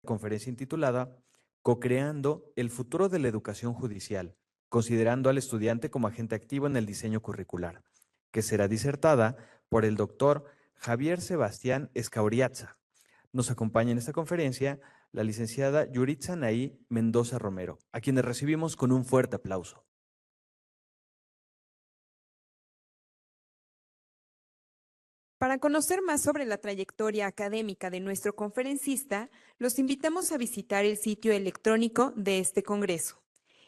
conferencia intitulada Co-creando el futuro de la educación judicial, considerando al estudiante como agente activo en el diseño curricular, que será disertada por el doctor Javier Sebastián Escauriaza. Nos acompaña en esta conferencia la licenciada Yuritza Naí Mendoza Romero, a quienes recibimos con un fuerte aplauso. Para conocer más sobre la trayectoria académica de nuestro conferencista, los invitamos a visitar el sitio electrónico de este Congreso.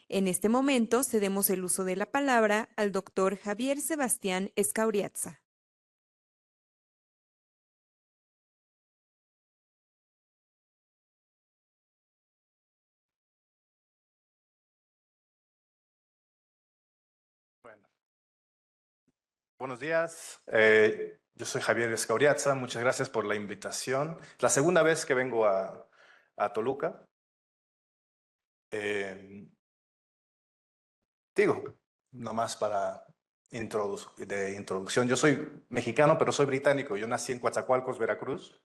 En este momento cedemos el uso de la palabra al doctor Javier Sebastián Escauriaza. Bueno, buenos días. Yo soy Javier Escauriaza. Muchas gracias por la invitación. Es la segunda vez que vengo a Toluca. Digo, nomás para de introducción. Yo soy mexicano, pero soy británico. Yo nací en Coatzacoalcos, Veracruz.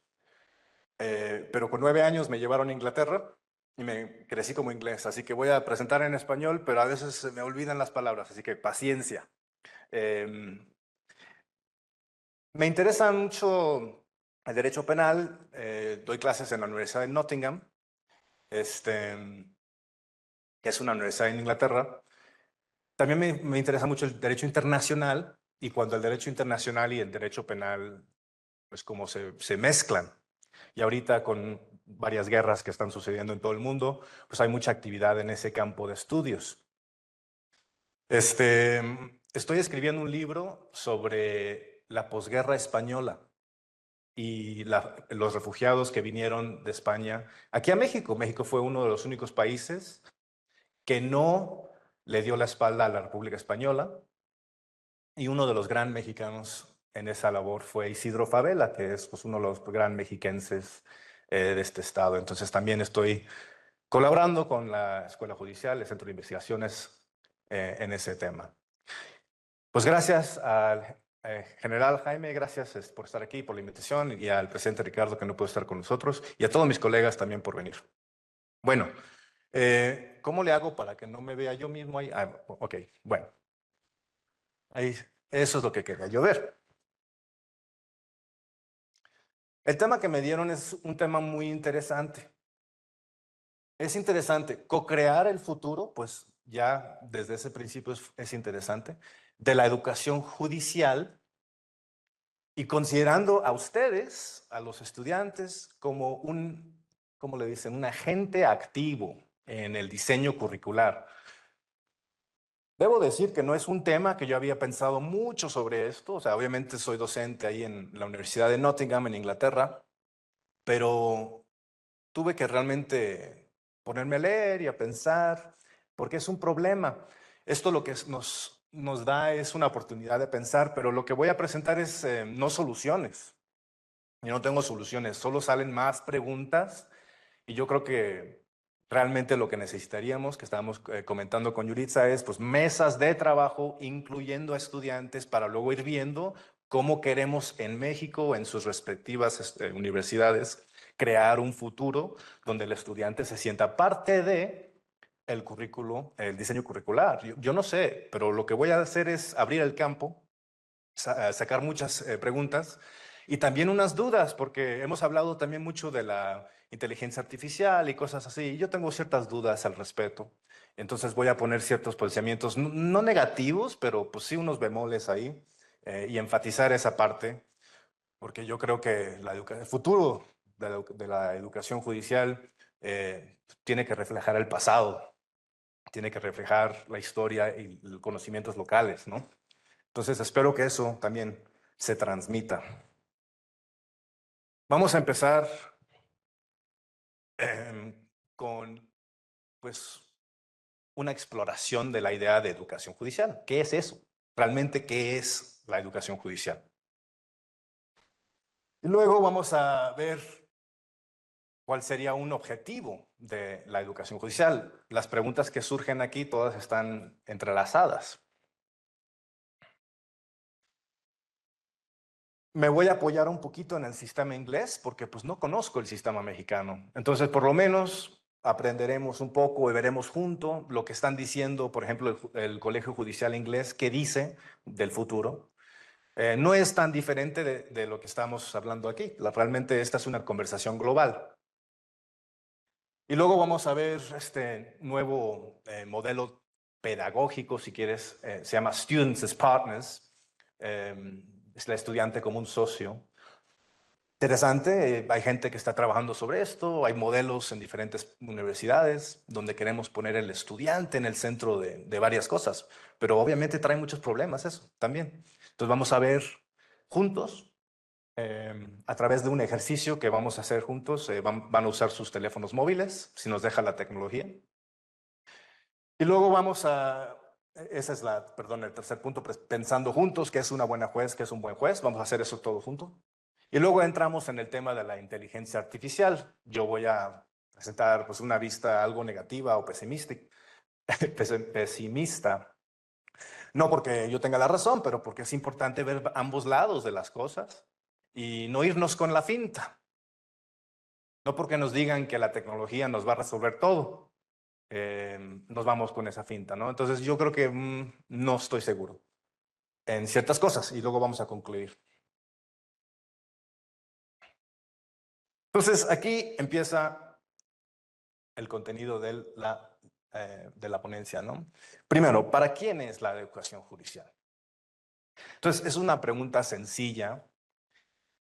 Pero con 9 años me llevaron a Inglaterra y me crecí como inglés. Así que voy a presentar en español, pero a veces se me olvidan las palabras. Así que paciencia. Me interesa mucho el derecho penal. Doy clases en la Universidad de Nottingham, que es una universidad en Inglaterra. También me interesa mucho el derecho internacional, y cuando el derecho internacional y el derecho penal, pues como se mezclan. Y ahorita con varias guerras que están sucediendo en todo el mundo, pues hay mucha actividad en ese campo de estudios. Estoy escribiendo un libro sobre la posguerra española y los refugiados que vinieron de España aquí a México. México fue uno de los únicos países que no le dio la espalda a la República Española, y uno de los gran mexicanos en esa labor fue Isidro Fabela, que es pues, uno de los gran mexiquenses de este estado. Entonces también estoy colaborando con la Escuela Judicial, el Centro de Investigaciones, en ese tema. Pues gracias al general Jaime, gracias por estar aquí, por la invitación, y al presidente Ricardo, que no puede estar con nosotros, y a todos mis colegas también por venir. Bueno, ¿cómo le hago para que no me vea yo mismo ahí? Ok, bueno, ahí, eso es lo que quería yo ver. El tema que me dieron es un tema muy interesante. Es interesante, co-crear el futuro, pues ya desde ese principio es interesante, de la educación judicial, y considerando a ustedes, a los estudiantes, como ¿cómo le dicen? Un agente activo en el diseño curricular. Debo decir que no es un tema que yo había pensado mucho sobre esto. O sea, obviamente soy docente ahí en la Universidad de Nottingham, en Inglaterra, pero tuve que realmente ponerme a leer y a pensar, porque es un problema. Esto lo que nos da es una oportunidad de pensar, pero lo que voy a presentar es no soluciones. Yo no tengo soluciones, solo salen más preguntas, y yo creo que realmente lo que necesitaríamos, que estábamos comentando con Yuritza, es pues mesas de trabajo incluyendo a estudiantes para luego ir viendo cómo queremos en México, en sus respectivas universidades, crear un futuro donde el estudiante se sienta parte de el currículo, el diseño curricular. Yo no sé, pero lo que voy a hacer es abrir el campo, sacar muchas preguntas y también unas dudas, porque hemos hablado también mucho de la inteligencia artificial y cosas así, y yo tengo ciertas dudas al respecto. Entonces voy a poner ciertos posicionamientos, no negativos, pero pues sí unos bemoles ahí, y enfatizar esa parte, porque yo creo que el futuro de la educación judicial tiene que reflejar el pasado, tiene que reflejar la historia y los conocimientos locales, ¿no? Entonces espero que eso también se transmita. Vamos a empezar con pues una exploración de la idea de educación judicial. ¿Qué es eso? Realmente, ¿qué es la educación judicial? Y luego vamos a ver cuál sería un objetivo de la educación judicial. Las preguntas que surgen aquí todas están entrelazadas. Me voy a apoyar un poquito en el sistema inglés porque pues no conozco el sistema mexicano. Entonces, por lo menos aprenderemos un poco y veremos junto lo que están diciendo, por ejemplo, el Colegio Judicial Inglés, qué dice del futuro. No es tan diferente de lo que estamos hablando aquí. Realmente esta es una conversación global. Y luego vamos a ver este nuevo modelo pedagógico, si quieres, se llama Students as Partners, es la estudiante como un socio. Interesante, hay gente que está trabajando sobre esto, hay modelos en diferentes universidades donde queremos poner el estudiante en el centro de varias cosas, pero obviamente trae muchos problemas eso también. Entonces vamos a ver juntos, a través de un ejercicio que vamos a hacer juntos, van a usar sus teléfonos móviles, si nos deja la tecnología. Y luego vamos a, esa es la, perdón, el tercer punto, pensando juntos, qué es una buena juez, qué es un buen juez, vamos a hacer eso todo junto. Y luego entramos en el tema de la inteligencia artificial. Yo voy a presentar pues, una vista algo negativa o pesimista. No porque yo tenga la razón, pero porque es importante ver ambos lados de las cosas y no irnos con la finta. No porque nos digan que la tecnología nos va a resolver todo, nos vamos con esa finta, ¿no? Entonces yo creo que no estoy seguro en ciertas cosas y luego vamos a concluir. Entonces aquí empieza el contenido de la ponencia, ¿no? Primero, ¿para quién es la educación judicial? Entonces es una pregunta sencilla,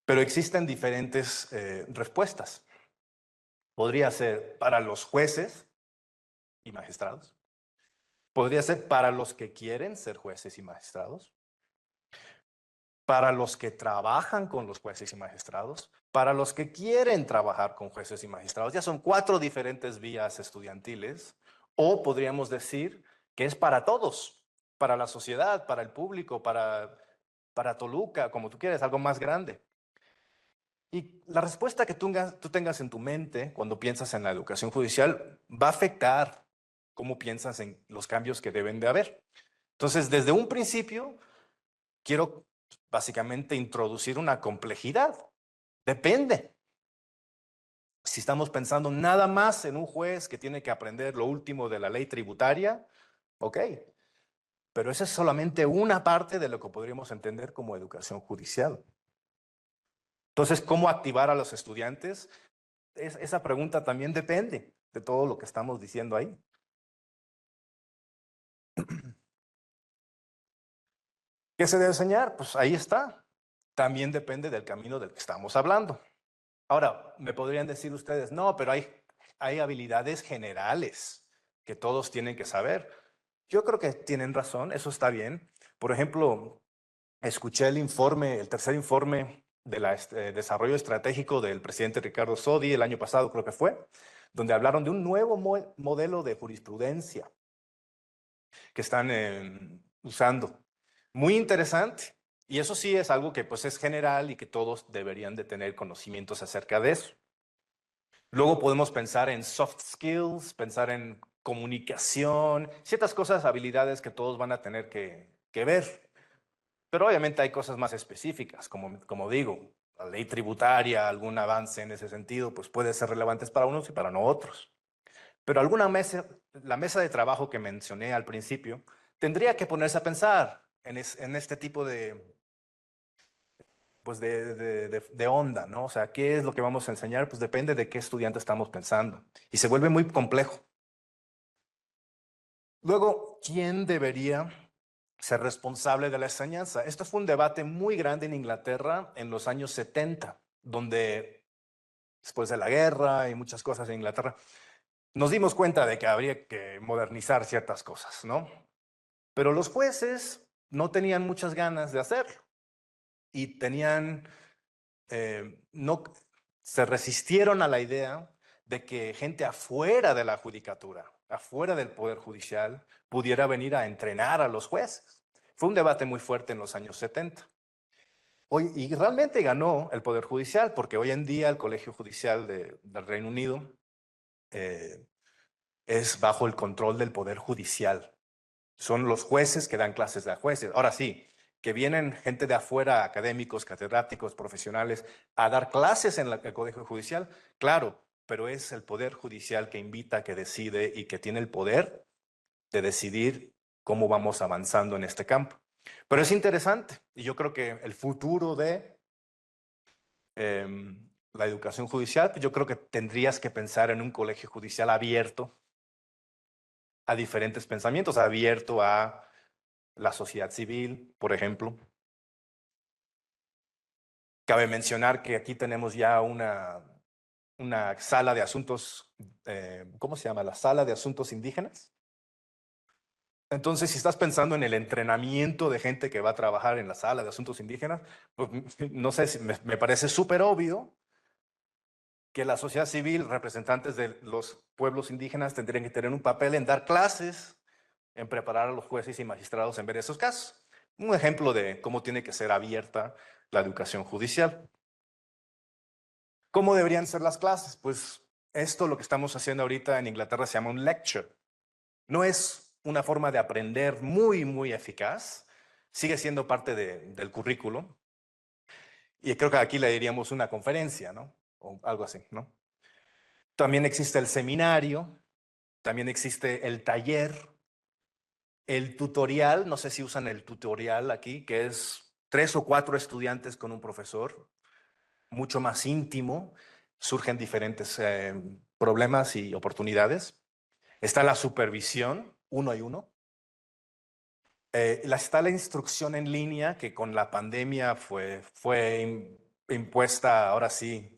pero existen diferentes respuestas. Podría ser para los jueces y magistrados. Podría ser para los que quieren ser jueces y magistrados. Para los que trabajan con los jueces y magistrados. Para los que quieren trabajar con jueces y magistrados. Ya son 4 diferentes vías estudiantiles. O podríamos decir que es para todos. Para la sociedad, para el público, para Toluca, como tú quieres, algo más grande. Y la respuesta que tú tengas en tu mente cuando piensas en la educación judicial va a afectar cómo piensas en los cambios que deben de haber. Entonces, desde un principio, quiero básicamente introducir una complejidad. Depende. Si estamos pensando nada más en un juez que tiene que aprender lo último de la ley tributaria, ok. Pero esa es solamente una parte de lo que podríamos entender como educación judicial. Entonces, ¿cómo activar a los estudiantes? Esa pregunta también depende de todo lo que estamos diciendo ahí. ¿Qué se debe enseñar? Pues ahí está. También depende del camino del que estamos hablando. Ahora, me podrían decir ustedes, no, pero hay habilidades generales que todos tienen que saber. Yo creo que tienen razón, eso está bien. Por ejemplo, escuché el tercer informe del desarrollo estratégico del presidente Ricardo Sodi el año pasado, creo que fue, donde hablaron de un nuevo modelo de jurisprudencia que están usando. Muy interesante. Y eso sí es algo que pues es general y que todos deberían de tener conocimientos acerca de eso. Luego podemos pensar en soft skills, pensar en comunicación, ciertas cosas, habilidades que todos van a tener que ver. Pero obviamente hay cosas más específicas, como digo, la ley tributaria, algún avance en ese sentido, pues puede ser relevantes para unos y para no otros. Pero la mesa de trabajo que mencioné al principio, tendría que ponerse a pensar en este tipo pues de onda, ¿no? O sea, ¿qué es lo que vamos a enseñar? Pues depende de qué estudiante estamos pensando. Y se vuelve muy complejo. Luego, ¿quién debería ser responsable de la enseñanza? Esto fue un debate muy grande en Inglaterra en los años 70, donde después de la guerra y muchas cosas en Inglaterra, nos dimos cuenta de que habría que modernizar ciertas cosas, ¿no? Pero los jueces no tenían muchas ganas de hacerlo y no, se resistieron a la idea de que gente afuera de la judicatura, afuera del Poder Judicial, pudiera venir a entrenar a los jueces. Fue un debate muy fuerte en los años 70. Y realmente ganó el Poder Judicial, porque hoy en día el Colegio Judicial del Reino Unido es bajo el control del Poder Judicial. Son los jueces que dan clases de jueces. Ahora sí, que vienen gente de afuera, académicos, catedráticos, profesionales, a dar clases en el Colegio Judicial, claro, pero es el Poder Judicial que invita, que decide y que tiene el poder de decidir cómo vamos avanzando en este campo. Pero es interesante y yo creo que el futuro de la educación judicial, yo creo que tendrías que pensar en un colegio judicial abierto a diferentes pensamientos, abierto a la sociedad civil, por ejemplo. Cabe mencionar que aquí tenemos ya una sala de asuntos, ¿cómo se llama? La sala de asuntos indígenas. Entonces, si estás pensando en el entrenamiento de gente que va a trabajar en la sala de asuntos indígenas, pues no sé, si me parece súper obvio que la sociedad civil, representantes de los pueblos indígenas, tendrían que tener un papel en dar clases, en preparar a los jueces y magistrados en ver esos casos. Un ejemplo de cómo tiene que ser abierta la educación judicial. ¿Cómo deberían ser las clases? Pues esto, lo que estamos haciendo ahorita en Inglaterra, se llama un lecture. No es una forma de aprender muy, muy eficaz. Sigue siendo parte del currículo. Y creo que aquí le diríamos una conferencia, ¿no? O algo así, ¿no? También existe el seminario, también existe el taller, el tutorial, no sé si usan el tutorial aquí, que es 3 o 4 estudiantes con un profesor, mucho más íntimo, surgen diferentes problemas y oportunidades. Está la supervisión, uno y uno. Está la instrucción en línea, que con la pandemia fue impuesta, ahora sí,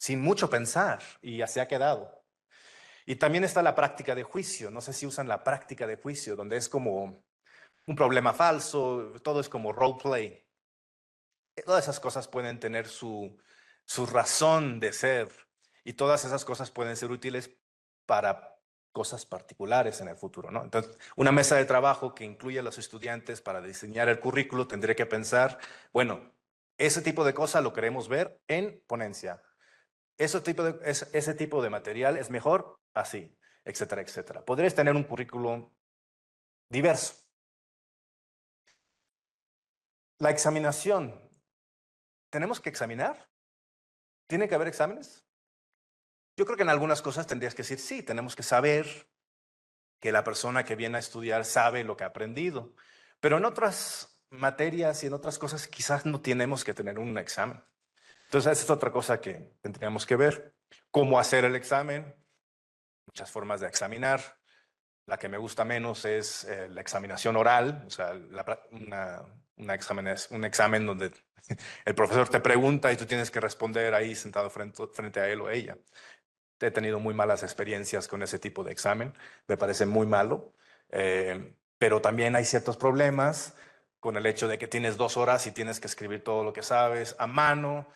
sin mucho pensar, y así ha quedado. Y también está la práctica de juicio. No sé si usan la práctica de juicio, donde es como un problema falso, todo es como roleplay. Todas esas cosas pueden tener su razón de ser, y todas esas cosas pueden ser útiles para cosas particulares en el futuro, ¿no? Entonces, una mesa de trabajo que incluya a los estudiantes para diseñar el currículo tendría que pensar, bueno, ese tipo de cosas lo queremos ver en ponencia. Ese tipo de material es mejor así, etcétera, etcétera. Podrías tener un currículo diverso. La examinación. ¿Tenemos que examinar? ¿Tiene que haber exámenes? Yo creo que en algunas cosas tendrías que decir, sí, tenemos que saber que la persona que viene a estudiar sabe lo que ha aprendido. Pero en otras materias y en otras cosas quizás no tenemos que tener un examen. Entonces, esa es otra cosa que tendríamos que ver. ¿Cómo hacer el examen? Muchas formas de examinar. La que me gusta menos es la examinación oral, o sea, un examen donde el profesor te pregunta y tú tienes que responder ahí sentado frente a él o ella. He tenido muy malas experiencias con ese tipo de examen, me parece muy malo, pero también hay ciertos problemas con el hecho de que tienes 2 horas y tienes que escribir todo lo que sabes a mano.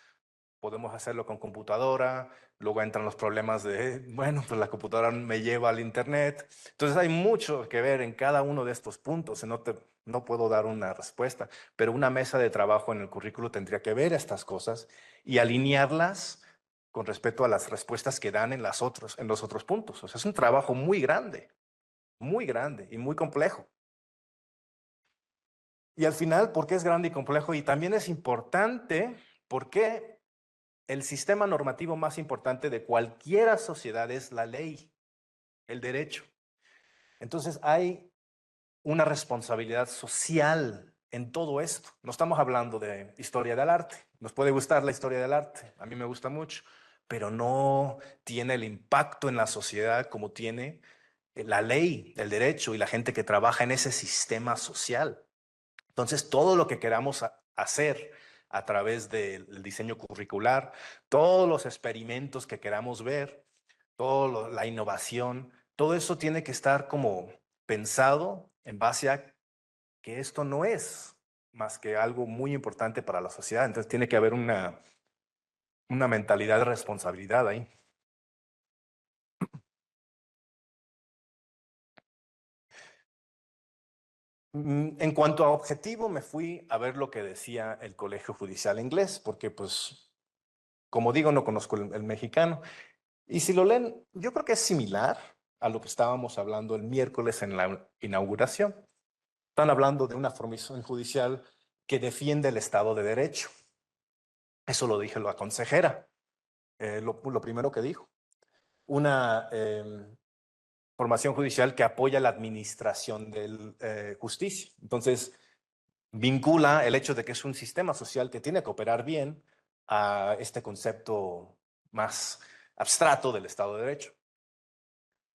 Podemos hacerlo con computadora, luego entran los problemas de, bueno, pues la computadora me lleva al internet. Entonces hay mucho que ver en cada uno de estos puntos, y no puedo dar una respuesta, pero una mesa de trabajo en el currículo tendría que ver estas cosas y alinearlas con respecto a las respuestas que dan en los otros puntos. O sea, es un trabajo muy grande y muy complejo. Y al final, ¿por qué es grande y complejo? Y también es importante porque el sistema normativo más importante de cualquier sociedad es la ley, el derecho. Entonces hay una responsabilidad social en todo esto. No estamos hablando de historia del arte. Nos puede gustar la historia del arte, a mí me gusta mucho, pero no tiene el impacto en la sociedad como tiene la ley, el derecho y la gente que trabaja en ese sistema social. Entonces, todo lo que queramos hacer a través del diseño curricular, todos los experimentos que queramos ver, toda la innovación, todo eso tiene que estar como pensado en base a que esto no es más que algo muy importante para la sociedad. Entonces, tiene que haber una mentalidad de responsabilidad ahí. En cuanto a objetivo, me fui a ver lo que decía el Colegio Judicial Inglés, porque pues, como digo, no conozco el mexicano. Y si lo leen, yo creo que es similar a lo que estábamos hablando el miércoles en la inauguración. Están hablando de una formación judicial que defiende el Estado de Derecho. Eso lo dijo la consejera, lo primero que dijo. Una formación judicial que apoya la administración de justicia. Entonces, vincula el hecho de que es un sistema social que tiene que operar bien a este concepto más abstracto del Estado de Derecho.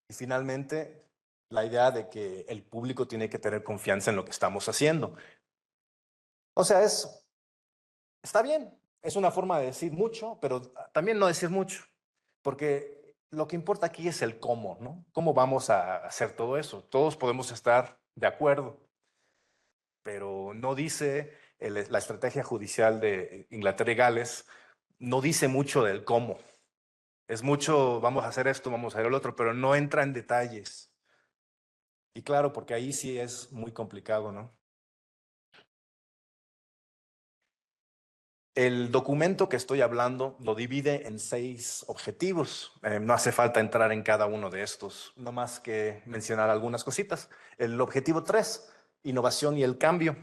Y finalmente, la idea de que el público tiene que tener confianza en lo que estamos haciendo. O sea, está bien, es una forma de decir mucho, pero también no decir mucho, porque lo que importa aquí es el cómo, ¿no? ¿Cómo vamos a hacer todo eso? Todos podemos estar de acuerdo, pero no dice la estrategia judicial de Inglaterra y Gales, no dice mucho del cómo. Es mucho, vamos a hacer esto, vamos a hacer el otro, pero no entra en detalles. Y claro, porque ahí sí es muy complicado, ¿no? El documento que estoy hablando lo divide en 6 objetivos. No hace falta entrar en cada uno de estos, no más que mencionar algunas cositas. El objetivo 3, innovación y el cambio.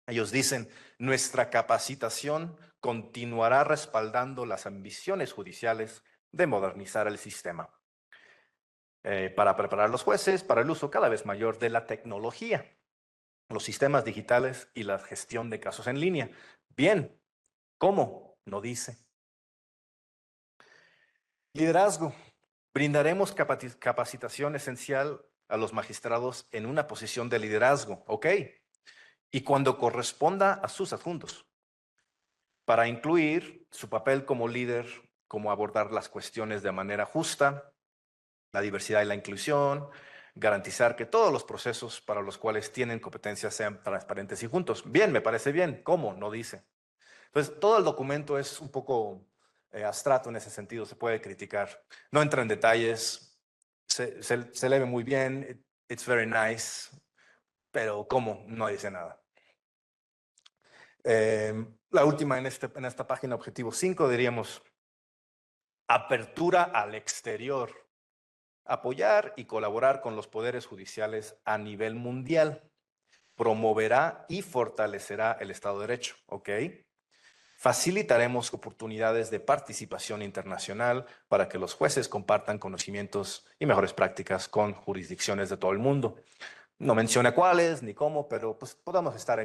Ellos dicen, nuestra capacitación continuará respaldando las ambiciones judiciales de modernizar el sistema para preparar a los jueces para el uso cada vez mayor de la tecnología, los sistemas digitales y la gestión de casos en línea. Bien, ¿cómo? No dice. Liderazgo. Brindaremos capacitación esencial a los magistrados en una posición de liderazgo, ¿ok? Y cuando corresponda a sus adjuntos, para incluir su papel como líder, cómo abordar las cuestiones de manera justa, la diversidad y la inclusión, garantizar que todos los procesos para los cuales tienen competencias sean transparentes y juntos. Bien, me parece bien. ¿Cómo? No dice. Entonces, todo el documento es un poco abstracto en ese sentido, se puede criticar. No entra en detalles, se lee muy bien, it's very nice, pero ¿cómo? No dice nada. La última en esta página, objetivo 5, diríamos, apertura al exterior, apoyar y colaborar con los poderes judiciales a nivel mundial, promoverá y fortalecerá el Estado de Derecho, ¿ok? Facilitaremos oportunidades de participación internacional para que los jueces compartan conocimientos y mejores prácticas con jurisdicciones de todo el mundo. No menciona cuáles ni cómo, pero pues podamos estar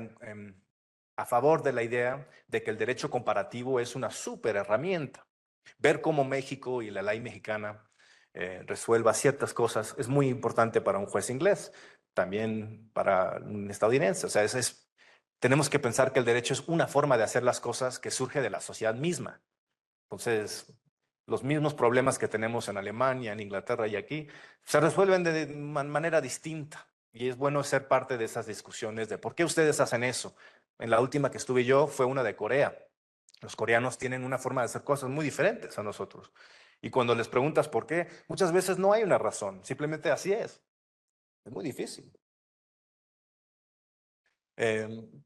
a favor de la idea de que el derecho comparativo es una súper herramienta. Ver cómo México y la ley mexicana resuelva ciertas cosas es muy importante para un juez inglés, también para un estadounidense. O sea, tenemos que pensar que el derecho es una forma de hacer las cosas que surge de la sociedad misma. Entonces, los mismos problemas que tenemos en Alemania, en Inglaterra y aquí, se resuelven de manera distinta. Y es bueno ser parte de esas discusiones de por qué ustedes hacen eso. En la última que estuve yo fue una de Corea. Los coreanos tienen una forma de hacer cosas muy diferentes a nosotros. Y cuando les preguntas por qué, muchas veces no hay una razón, simplemente así es. Es muy difícil.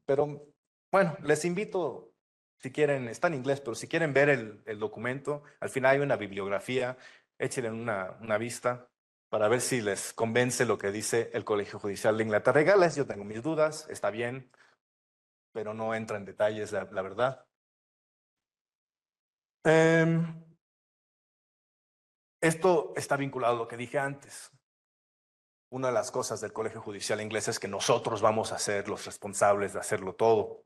Pero bueno, les invito, si quieren, está en inglés, pero si quieren ver el documento, al final hay una bibliografía, échenle una vista para ver si les convence lo que dice el Colegio Judicial de Inglaterra y Gales. Yo tengo mis dudas, está bien, pero no entra en detalles, la verdad. Esto está vinculado a lo que dije antes. Una de las cosas del Colegio Judicial Inglés es que nosotros vamos a ser los responsables de hacerlo todo.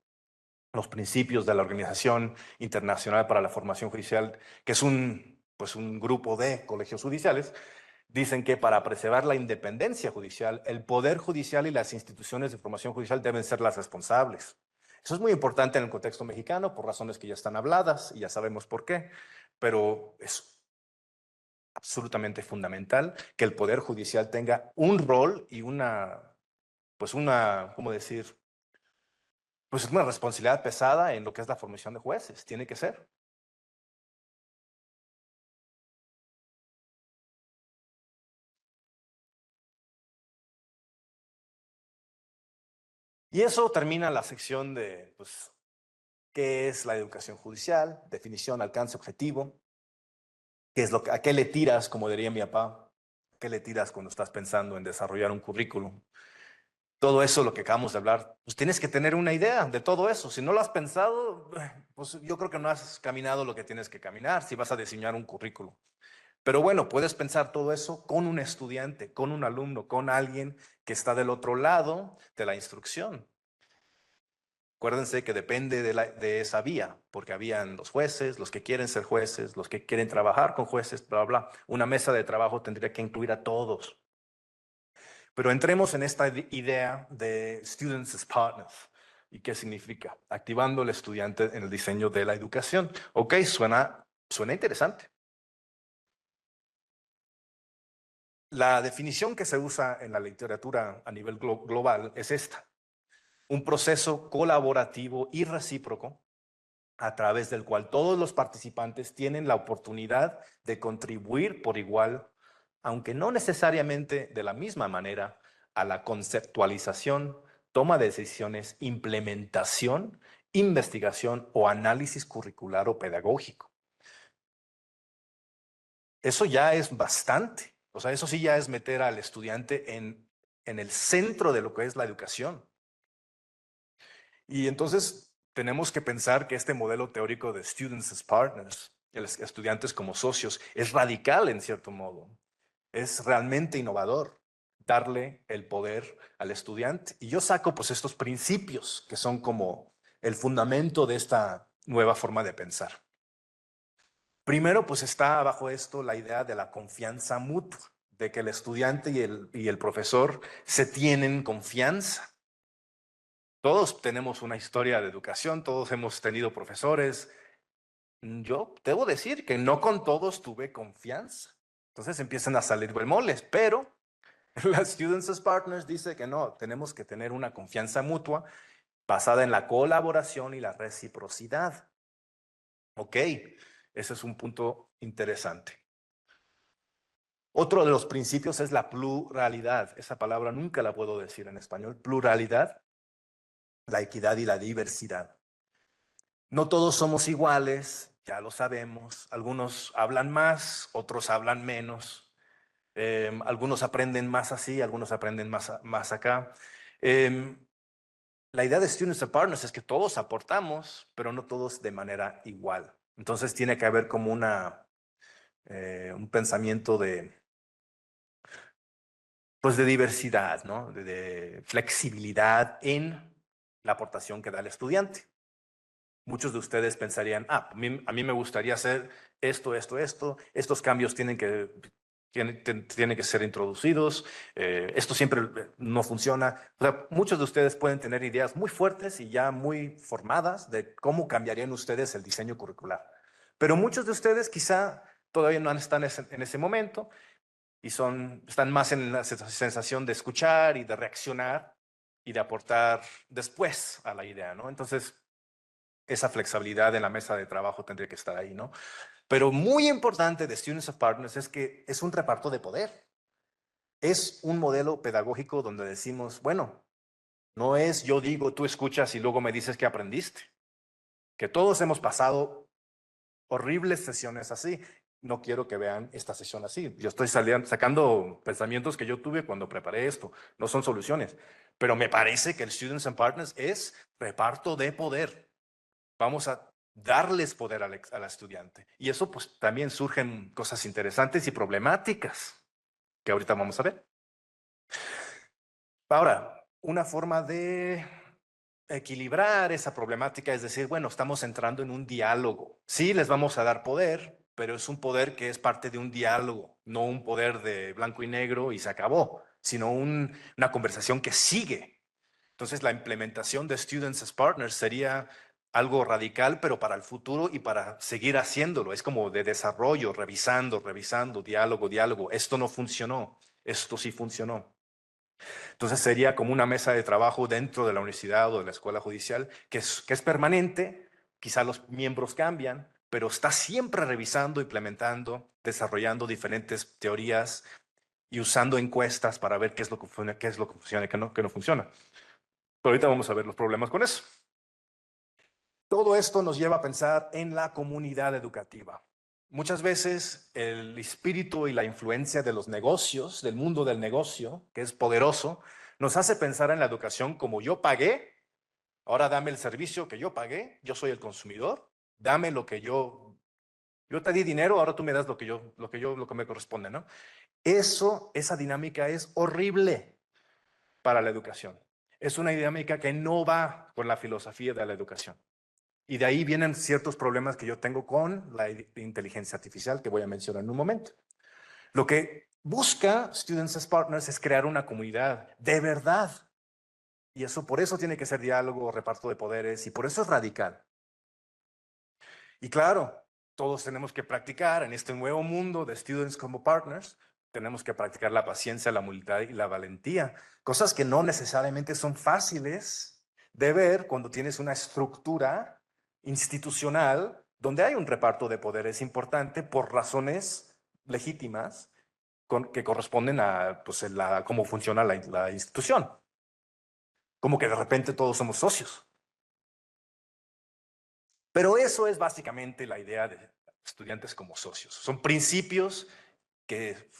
Los principios de la Organización Internacional para la Formación Judicial, que es un grupo de colegios judiciales, dicen que para preservar la independencia judicial, el Poder Judicial y las instituciones de formación judicial deben ser las responsables. Eso es muy importante en el contexto mexicano, por razones que ya están habladas y ya sabemos por qué, pero es absolutamente fundamental que el Poder Judicial tenga un rol y ¿cómo decir? Pues es una responsabilidad pesada en lo que es la formación de jueces, tiene que ser. Y eso termina la sección de, pues, ¿qué es la educación judicial? Definición, alcance, objetivo. ¿Qué es a qué le tiras, como diría mi papá? ¿A qué le tiras cuando estás pensando en desarrollar un currículum? todo eso, lo que acabamos de hablar, pues tienes que tener una idea de todo eso. Si no lo has pensado, pues yo creo que no has caminado lo que tienes que caminar si vas a diseñar un currículum. Pero bueno, puedes pensar todo eso con un estudiante, con un alumno, con alguien que está del otro lado de la instrucción. Acuérdense que depende de esa vía, porque habían los jueces, los que quieren ser jueces, los que quieren trabajar con jueces, bla, bla, bla. Una mesa de trabajo tendría que incluir a todos. Pero entremos en esta idea de Students as Partners. ¿Y qué significa? Activando al estudiante en el diseño de la educación. Ok, suena interesante. La definición que se usa en la literatura a nivel global es esta: un proceso colaborativo y recíproco a través del cual todos los participantes tienen la oportunidad de contribuir por igual, aunque no necesariamente de la misma manera, a la conceptualización, toma de decisiones, implementación, investigación o análisis curricular o pedagógico. Eso ya es bastante. O sea, eso sí ya es meter al estudiante en el centro de lo que es la educación. Y entonces tenemos que pensar que este modelo teórico de Students as Partners, estudiantes como socios, es radical en cierto modo. Es realmente innovador darle el poder al estudiante. Y yo saco pues estos principios que son como el fundamento de esta nueva forma de pensar. Primero, pues está bajo esto la idea de la confianza mutua, de que el estudiante y el profesor se tienen confianza. Todos tenemos una historia de educación, todos hemos tenido profesores. Yo debo decir que no con todos tuve confianza. Entonces empiezan a salir bemoles, pero las Students as Partners dice que no, tenemos que tener una confianza mutua basada en la colaboración y la reciprocidad. Ok, ese es un punto interesante. Otro de los principios es la pluralidad. Esa palabra nunca la puedo decir en español. Pluralidad, la equidad y la diversidad. No todos somos iguales, ya lo sabemos. Algunos hablan más, otros hablan menos. Algunos aprenden más así, algunos aprenden más acá. La idea de Students and Partners es que todos aportamos, pero no todos de manera igual. Entonces tiene que haber como un pensamiento pues de diversidad, ¿no? De flexibilidad en la aportación que da el estudiante. Muchos de ustedes pensarían, a mí me gustaría hacer esto, estos cambios tienen que ser introducidos, esto siempre no funciona. O sea, muchos de ustedes pueden tener ideas muy fuertes y ya muy formadas de cómo cambiarían ustedes el diseño curricular. Pero muchos de ustedes quizá todavía no están en ese momento y están más en la sensación de escuchar y de reaccionar y de aportar después a la idea, ¿no? Entonces, esa flexibilidad en la mesa de trabajo tendría que estar ahí, ¿no? Pero muy importante de Students of Partners es que es un reparto de poder. Es un modelo pedagógico donde decimos, bueno, no es yo digo, tú escuchas y luego me dices que aprendiste. Que todos hemos pasado horribles sesiones así. No quiero que vean esta sesión así. Yo estoy sacando pensamientos que yo tuve cuando preparé esto. No son soluciones. Pero me parece que el Students and Partners es reparto de poder. Vamos a darles poder al estudiante. Y eso pues también surgen cosas interesantes y problemáticas que ahorita vamos a ver. Ahora, una forma de equilibrar esa problemática es decir, bueno, estamos entrando en un diálogo. Sí, les vamos a dar poder, pero es un poder que es parte de un diálogo, no un poder de blanco y negro y se acabó, sino una conversación que sigue. Entonces, la implementación de Students as Partners sería algo radical, pero para el futuro y para seguir haciéndolo. Es como de desarrollo, revisando, diálogo. Esto no funcionó, esto sí funcionó. Entonces, sería como una mesa de trabajo dentro de la universidad o de la escuela judicial, que es permanente. Quizá los miembros cambian, pero está siempre revisando, implementando, desarrollando diferentes teorías y usando encuestas para ver qué es lo que funciona, y qué no funciona. Pero ahorita vamos a ver los problemas con eso. Todo esto nos lleva a pensar en la comunidad educativa. Muchas veces el espíritu y la influencia de los negocios, del mundo del negocio, que es poderoso, Nos hace pensar en la educación como yo pagué, ahora dame el servicio que yo pagué, yo soy el consumidor, dame lo que yo te di dinero, ahora tú me das lo que me corresponde, ¿no? Esa dinámica es horrible para la educación. Es una dinámica que no va con la filosofía de la educación. Y de ahí vienen ciertos problemas que yo tengo con la inteligencia artificial que voy a mencionar en un momento. Lo que busca Students as Partners es crear una comunidad de verdad. Y eso, por eso tiene que ser diálogo, reparto de poderes, y por eso es radical. Y claro, todos tenemos que practicar en este nuevo mundo de Students como Partners, tenemos que practicar la paciencia, la humildad y la valentía, cosas que no necesariamente son fáciles de ver cuando tienes una estructura institucional donde hay un reparto de poderes importante por razones legítimas que corresponden a pues, cómo funciona la institución. Como que de repente todos somos socios. Pero eso es básicamente la idea de estudiantes como socios. Son principios que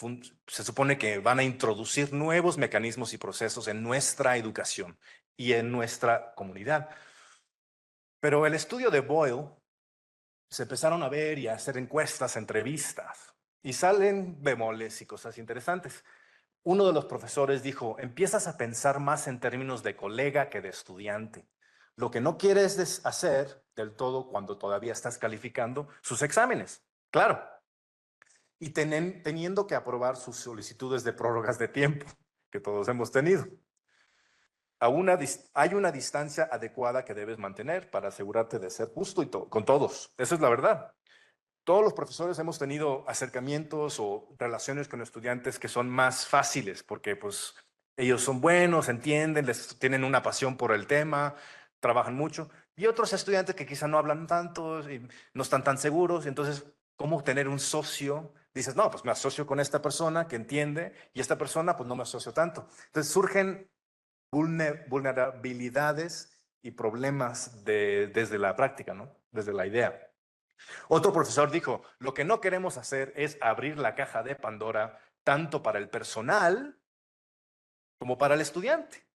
se supone que van a introducir nuevos mecanismos y procesos en nuestra educación y en nuestra comunidad. Pero el estudio de Boyle se empezaron a ver y a hacer encuestas, entrevistas, y salen bemoles y cosas interesantes. Uno de los profesores dijo, empiezas a pensar más en términos de colega que de estudiante. Lo que no quieres hacer del todo cuando todavía estás calificando sus exámenes. Claro. Y teniendo que aprobar sus solicitudes de prórrogas de tiempo, que todos hemos tenido. Hay una distancia adecuada que debes mantener para asegurarte de ser justo y con todos. Esa es la verdad. Todos los profesores hemos tenido acercamientos o relaciones con estudiantes que son más fáciles porque pues ellos son buenos, entienden, tienen una pasión por el tema, trabajan mucho. Y otros estudiantes que quizá no hablan tanto y no están tan seguros. Entonces, ¿cómo tener un socio? Dices, no, pues me asocio con esta persona que entiende y esta persona pues no me asocio tanto. Entonces surgen vulnerabilidades y problemas desde la práctica, ¿no? Desde la idea. Otro profesor dijo, lo que no queremos hacer es abrir la caja de Pandora tanto para el personal como para el estudiante.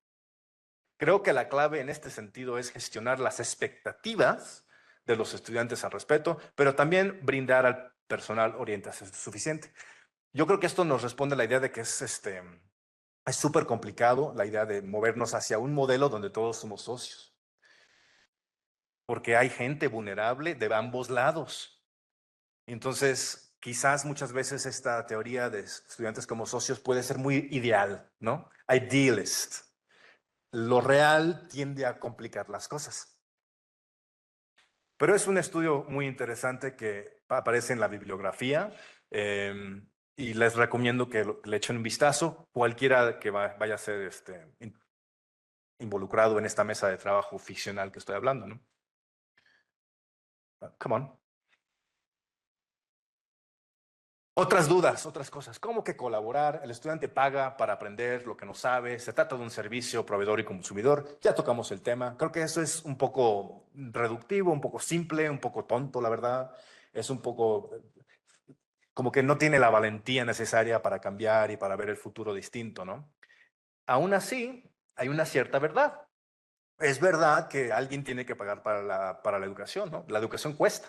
Creo que la clave en este sentido es gestionar las expectativas de los estudiantes al respecto, pero también brindar al personal orientación suficiente. Yo creo que esto nos responde a la idea de que es súper complicado la idea de movernos hacia un modelo donde todos somos socios, porque hay gente vulnerable de ambos lados. Entonces, quizás muchas veces esta teoría de estudiantes como socios puede ser muy ideal, ¿no? Idealist. Lo real tiende a complicar las cosas. Pero es un estudio muy interesante que aparece en la bibliografía y les recomiendo que le echen un vistazo. Cualquiera que vaya a ser involucrado en esta mesa de trabajo ficcional que estoy hablando, ¿no? Come on. Otras dudas, otras cosas. ¿Cómo que colaborar? El estudiante paga para aprender lo que no sabe. Se trata de un servicio, proveedor y consumidor. Ya tocamos el tema. Creo que eso es un poco reductivo, un poco simple, un poco tonto, la verdad. Es un poco como que no tiene la valentía necesaria para cambiar y para ver el futuro distinto, ¿no? Aún así, hay una cierta verdad. Es verdad que alguien tiene que pagar para la educación, ¿no? La educación cuesta.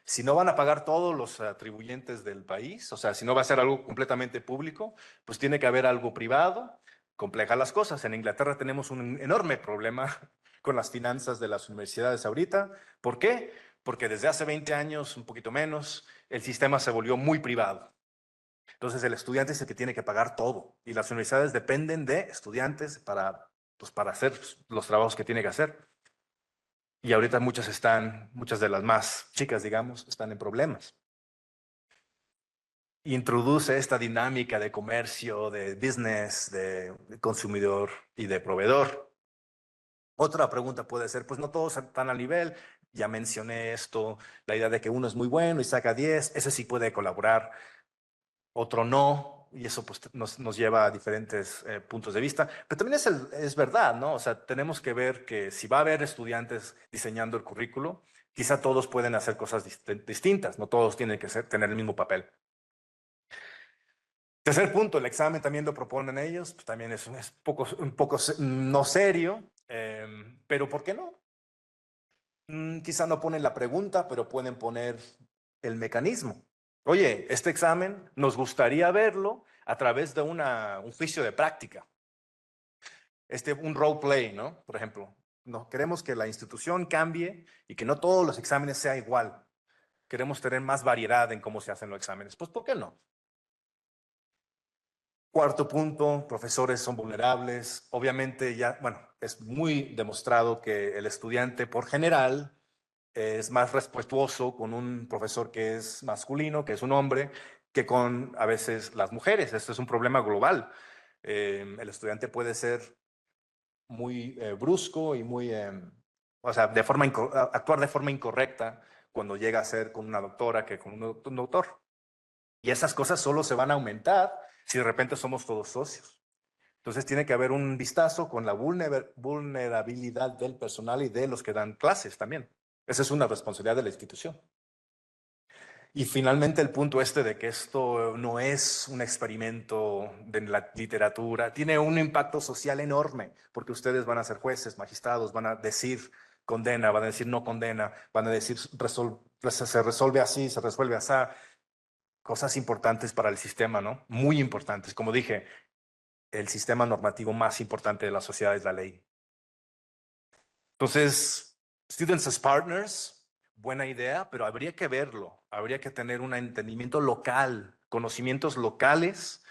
Si no van a pagar todos los atribuyentes del país, o sea, si no va a ser algo completamente público, pues tiene que haber algo privado. Complejas las cosas. En Inglaterra tenemos un enorme problema con las finanzas de las universidades ahorita. ¿Por qué? Porque desde hace 20 años, un poquito menos, el sistema se volvió muy privado. Entonces el estudiante es el que tiene que pagar todo y las universidades dependen de estudiantes para hacer los trabajos que tiene que hacer. Y ahorita muchas de las más chicas, digamos, están en problemas. Introduce esta dinámica de comercio, de business, de consumidor y de proveedor. Otra pregunta puede ser, pues no todos están al nivel. Ya mencioné esto, la idea de que uno es muy bueno y saca 10, ese sí puede colaborar, otro no, y eso pues nos lleva a diferentes puntos de vista. Pero también es verdad, ¿no? O sea, tenemos que ver que si va a haber estudiantes diseñando el currículo, quizá todos pueden hacer cosas distintas, no todos tienen que tener el mismo papel. Tercer punto, el examen también lo proponen ellos, pues también es un poco no serio, pero ¿por qué no? Quizá no ponen la pregunta, pero pueden poner el mecanismo. Oye, este examen nos gustaría verlo a través de un juicio de práctica. Un role play, ¿no? Por ejemplo, no, queremos que la institución cambie y que no todos los exámenes sean igual. Queremos tener más variedad en cómo se hacen los exámenes. Pues, ¿por qué no? Cuarto punto, profesores son vulnerables. Obviamente ya, bueno, es muy demostrado que el estudiante por general es más respetuoso con un profesor que es masculino, que es un hombre, que con a veces las mujeres. Esto es un problema global. El estudiante puede ser muy brusco y muy, o sea, actuar de forma incorrecta cuando llega a ser con una doctora que con un doctor. Y esas cosas solo se van a aumentar si de repente somos todos socios. Entonces tiene que haber un vistazo con la vulnerabilidad del personal y de los que dan clases también. Esa es una responsabilidad de la institución. Y finalmente el punto de que esto no es un experimento de la literatura, tiene un impacto social enorme, porque ustedes van a ser jueces, magistrados, van a decir condena, van a decir no condena, van a decir se resuelve así, se resuelve así. Cosas importantes para el sistema, ¿no? Muy importantes. Como dije, el sistema normativo más importante de la sociedad es la ley. Entonces, Students as Partners, buena idea, pero habría que verlo, habría que tener un entendimiento local, conocimientos locales,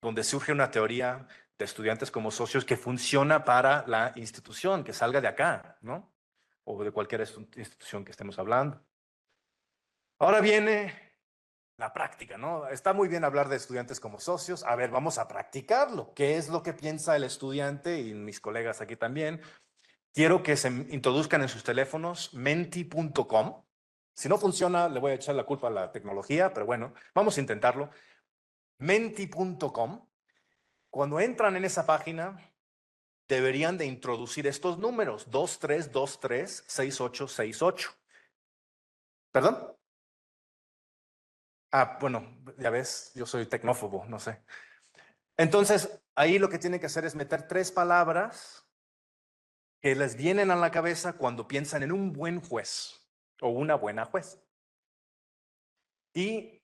donde surge una teoría de estudiantes como socios que funciona para la institución, que salga de acá, ¿no? O de cualquier institución que estemos hablando. Ahora viene la práctica, ¿no? Está muy bien hablar de estudiantes como socios. A ver, vamos a practicarlo. ¿Qué es lo que piensa el estudiante y mis colegas aquí también? Quiero que se introduzcan en sus teléfonos menti.com. Si no funciona, le voy a echar la culpa a la tecnología, pero bueno, vamos a intentarlo. Menti.com. Cuando entran en esa página, deberían de introducir estos números: 2323-6868. ¿Perdón? Ah, bueno, ya ves, yo soy tecnófobo, no sé. Entonces, ahí lo que tienen que hacer es meter 3 palabras que les vienen a la cabeza cuando piensan en un buen juez o una buena juez. Y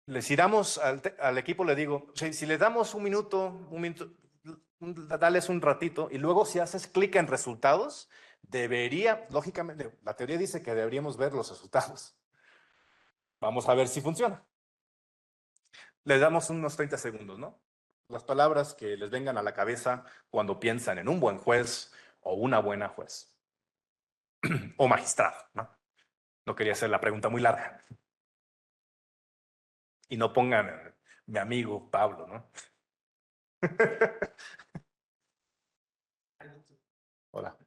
les iramos al equipo, le digo, si le damos un minuto, dales un ratito, y luego si haces clic en resultados, lógicamente, la teoría dice que deberíamos ver los resultados. Vamos a ver si funciona. Les damos unos 30 segundos, ¿no? Las palabras que les vengan a la cabeza cuando piensan en un buen juez o una buena juez. O magistrado, ¿no? No quería hacer la pregunta muy larga. Y no pongan mi amigo Pablo, ¿no? Hola.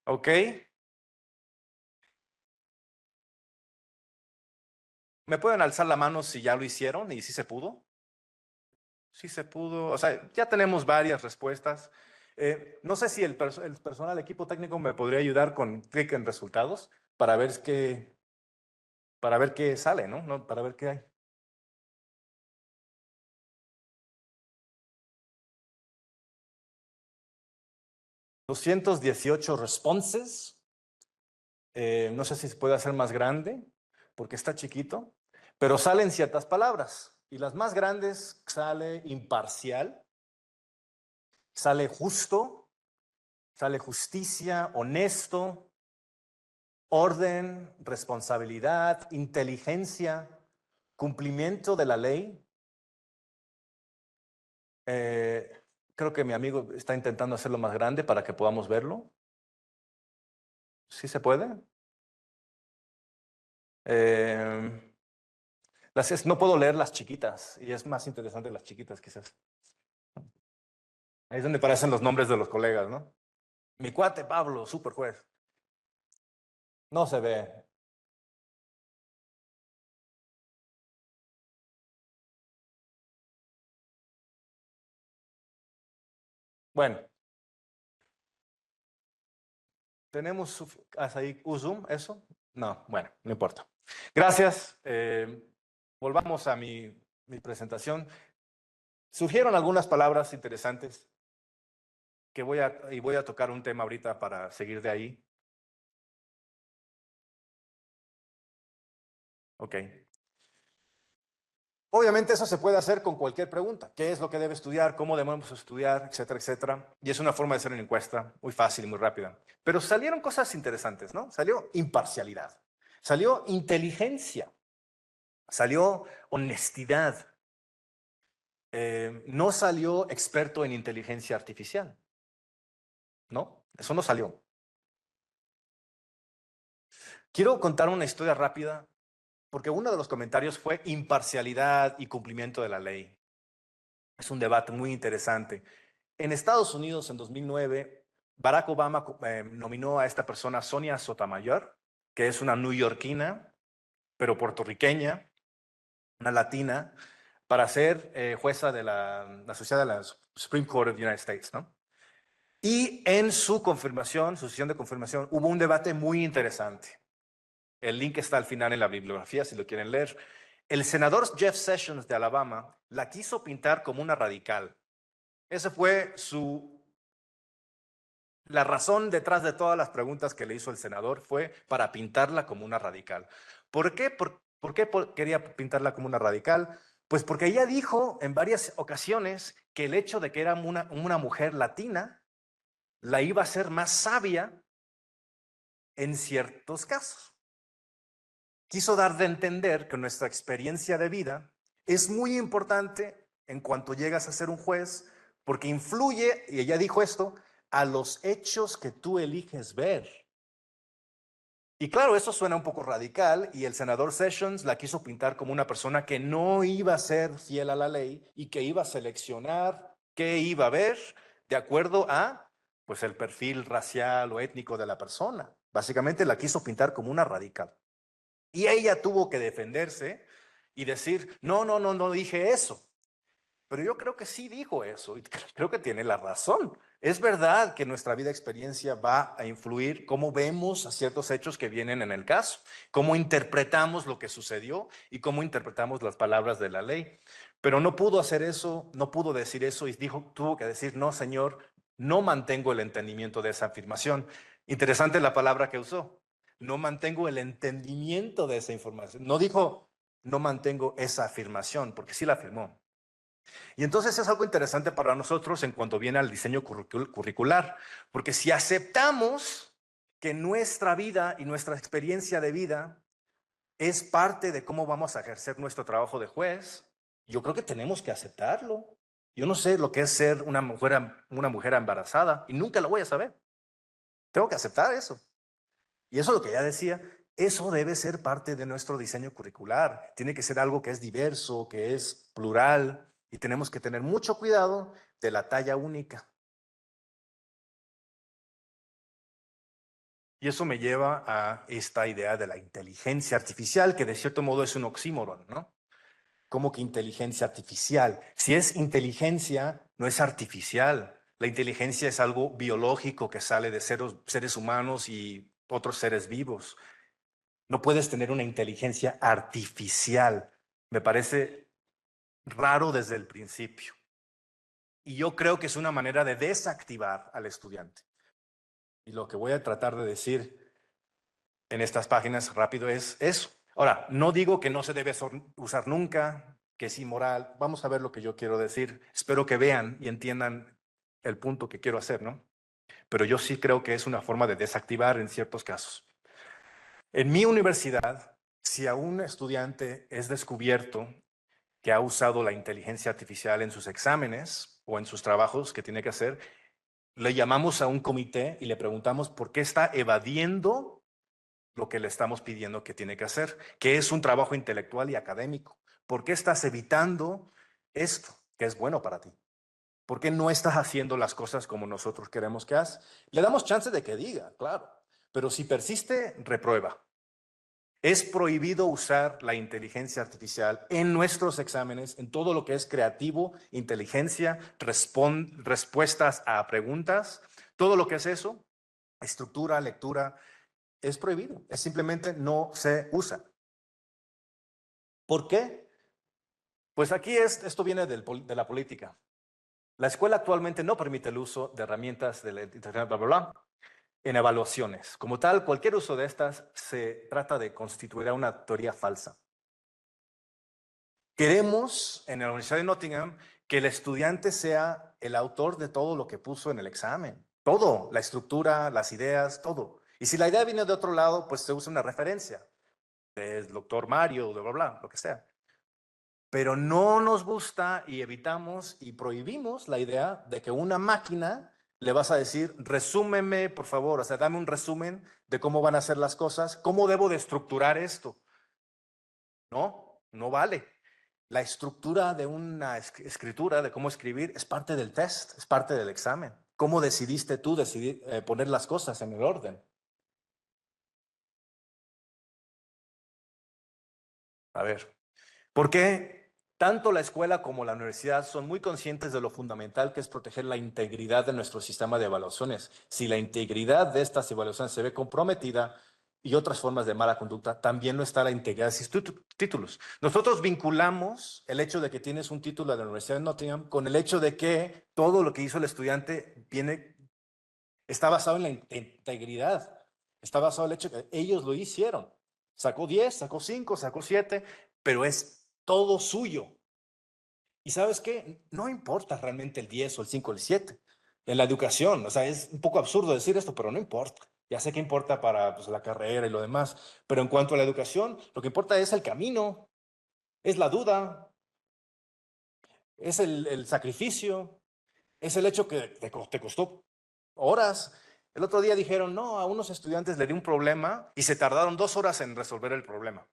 Ok. ¿Me pueden alzar la mano si ya lo hicieron y si se pudo? Sí se pudo. O sea, ya tenemos varias respuestas. No sé si el personal, equipo técnico me podría ayudar con clic en resultados para ver qué sale, ¿no? Para ver qué hay. 218 responses. No sé si se puede hacer más grande porque está chiquito, pero salen ciertas palabras. Y las más grandes sale imparcial, sale justo, sale justicia, honesto, orden, responsabilidad, inteligencia, cumplimiento de la ley. Creo que mi amigo está intentando hacerlo más grande para que podamos verlo. ¿Sí se puede? No puedo leer las chiquitas y es más interesante las chiquitas quizás. Ahí es donde aparecen los nombres de los colegas, ¿no? Mi cuate Pablo, super juez. No se ve. Bueno, tenemos hasta ahí Zoom, ¿eso? No, bueno, no importa. Gracias. volvamos a mi presentación. Surgieron algunas palabras interesantes que voy a tocar un tema ahorita para seguir de ahí. Ok. Obviamente eso se puede hacer con cualquier pregunta. ¿Qué es lo que debe estudiar? ¿Cómo debemos estudiar? Etcétera, etcétera. Y es una forma de hacer una encuesta muy fácil y muy rápida. Pero salieron cosas interesantes, ¿no? Salió imparcialidad, salió inteligencia, salió honestidad. No salió experto en inteligencia artificial. No, eso no salió. Quiero contar una historia rápida porque uno de los comentarios fue imparcialidad y cumplimiento de la ley. Es un debate muy interesante. En Estados Unidos, en 2009, Barack Obama nominó a esta persona, Sonia Sotomayor, que es una neoyorquina, pero puertorriqueña, una latina, para ser jueza de la Sociedad de la Supreme Court of the United States, ¿no? Y en su confirmación, su sesión de confirmación, hubo un debate muy interesante. El link está al final en la bibliografía, si lo quieren leer. El senador Jeff Sessions de Alabama la quiso pintar como una radical. Esa fue la razón detrás de todas las preguntas que le hizo el senador, fue para pintarla como una radical. ¿Por qué? ¿Por qué quería pintarla como una radical? Pues porque ella dijo en varias ocasiones que el hecho de que era una mujer latina la iba a hacer más sabia en ciertos casos. Quiso dar de entender que nuestra experiencia de vida es muy importante en cuanto llegas a ser un juez, porque influye, y ella dijo esto, a los hechos que tú eliges ver. Y claro, eso suena un poco radical, y el senador Sessions la quiso pintar como una persona que no iba a ser fiel a la ley y que iba a seleccionar qué iba a ver de acuerdo a pues el perfil racial o étnico de la persona. Básicamente la quiso pintar como una radical. Y ella tuvo que defenderse y decir, no dije eso. Pero yo creo que sí dijo eso y creo que tiene la razón. Es verdad que nuestra vida experiencia va a influir cómo vemos a ciertos hechos que vienen en el caso, cómo interpretamos lo que sucedió y cómo interpretamos las palabras de la ley. Pero no pudo hacer eso, no pudo decir eso y tuvo que decir, no, señor, no mantengo el entendimiento de esa afirmación. Interesante la palabra que usó. No mantengo el entendimiento de esa información. No dijo, no mantengo esa afirmación, porque sí la afirmó. Y entonces es algo interesante para nosotros en cuanto viene al diseño curricular, porque si aceptamos que nuestra vida y nuestra experiencia de vida es parte de cómo vamos a ejercer nuestro trabajo de juez, yo creo que tenemos que aceptarlo. Yo no sé lo que es ser una mujer embarazada y nunca lo voy a saber. Tengo que aceptar eso. Y eso es lo que ya decía, eso debe ser parte de nuestro diseño curricular. Tiene que ser algo que es diverso, que es plural, y tenemos que tener mucho cuidado de la talla única. Y eso me lleva a esta idea de la inteligencia artificial, que de cierto modo es un oxímoron, ¿no? ¿Cómo que inteligencia artificial? Si es inteligencia, no es artificial. La inteligencia es algo biológico que sale de seres humanos y otros seres vivos. No puedes tener una inteligencia artificial. Me parece raro desde el principio. Y yo creo que es una manera de desactivar al estudiante. Y lo que voy a tratar de decir en estas páginas rápido es eso. Ahora, no digo que no se debe usar nunca, que es inmoral. Vamos a ver lo que yo quiero decir. Espero que vean y entiendan el punto que quiero hacer, ¿no? Pero yo sí creo que es una forma de desactivar en ciertos casos. En mi universidad, si a un estudiante es descubierto que ha usado la inteligencia artificial en sus exámenes o en sus trabajos que tiene que hacer, le llamamos a un comité y le preguntamos por qué está evadiendo lo que le estamos pidiendo que tiene que hacer, que es un trabajo intelectual y académico. ¿Por qué estás evitando esto que es bueno para ti? ¿Por qué no estás haciendo las cosas como nosotros queremos que hagas? Le damos chance de que diga, claro, pero si persiste, reprueba. Es prohibido usar la inteligencia artificial en nuestros exámenes, en todo lo que es creativo, inteligencia, respuestas a preguntas, todo lo que es eso, estructura, lectura, es prohibido. Es simplemente no se usa. ¿Por qué? Pues aquí esto viene de la política. La escuela actualmente no permite el uso de herramientas de Internet, bla, bla, bla, en evaluaciones. Como tal, cualquier uso de estas se trata de constituir una teoría falsa. Queremos, en la Universidad de Nottingham, que el estudiante sea el autor de todo lo que puso en el examen. Todo, la estructura, las ideas, todo. Y si la idea viene de otro lado, pues se usa una referencia. El doctor Mario, bla, bla, bla, lo que sea. Pero no nos gusta y evitamos y prohibimos la idea de que una máquina le vas a decir, resúmeme, por favor, o sea, dame un resumen de cómo van a ser las cosas, cómo debo de estructurar esto. No, no vale. La estructura de una escritura, de cómo escribir, es parte del test, es parte del examen. ¿Cómo decidiste tú poner las cosas en el orden? A ver, ¿por qué tanto la escuela como la universidad son muy conscientes de lo fundamental que es proteger la integridad de nuestro sistema de evaluaciones? Si la integridad de estas evaluaciones se ve comprometida y otras formas de mala conducta, también no está la integridad de sus títulos. Nosotros vinculamos el hecho de que tienes un título de la Universidad de Nottingham con el hecho de que todo lo que hizo el estudiante está basado en la integridad. Está basado en el hecho de que ellos lo hicieron. Sacó 10, sacó 5, sacó 7, pero es todo suyo. ¿Y sabes qué? No importa realmente el 10 o el 5 o el 7. En la educación, o sea, es un poco absurdo decir esto, pero no importa. Ya sé que importa para pues, la carrera y lo demás, pero en cuanto a la educación, lo que importa es el camino, es la duda, es el sacrificio, es el hecho que te costó horas. El otro día dijeron, no, a unos estudiantes le di un problema y se tardaron 2 horas en resolver el problema.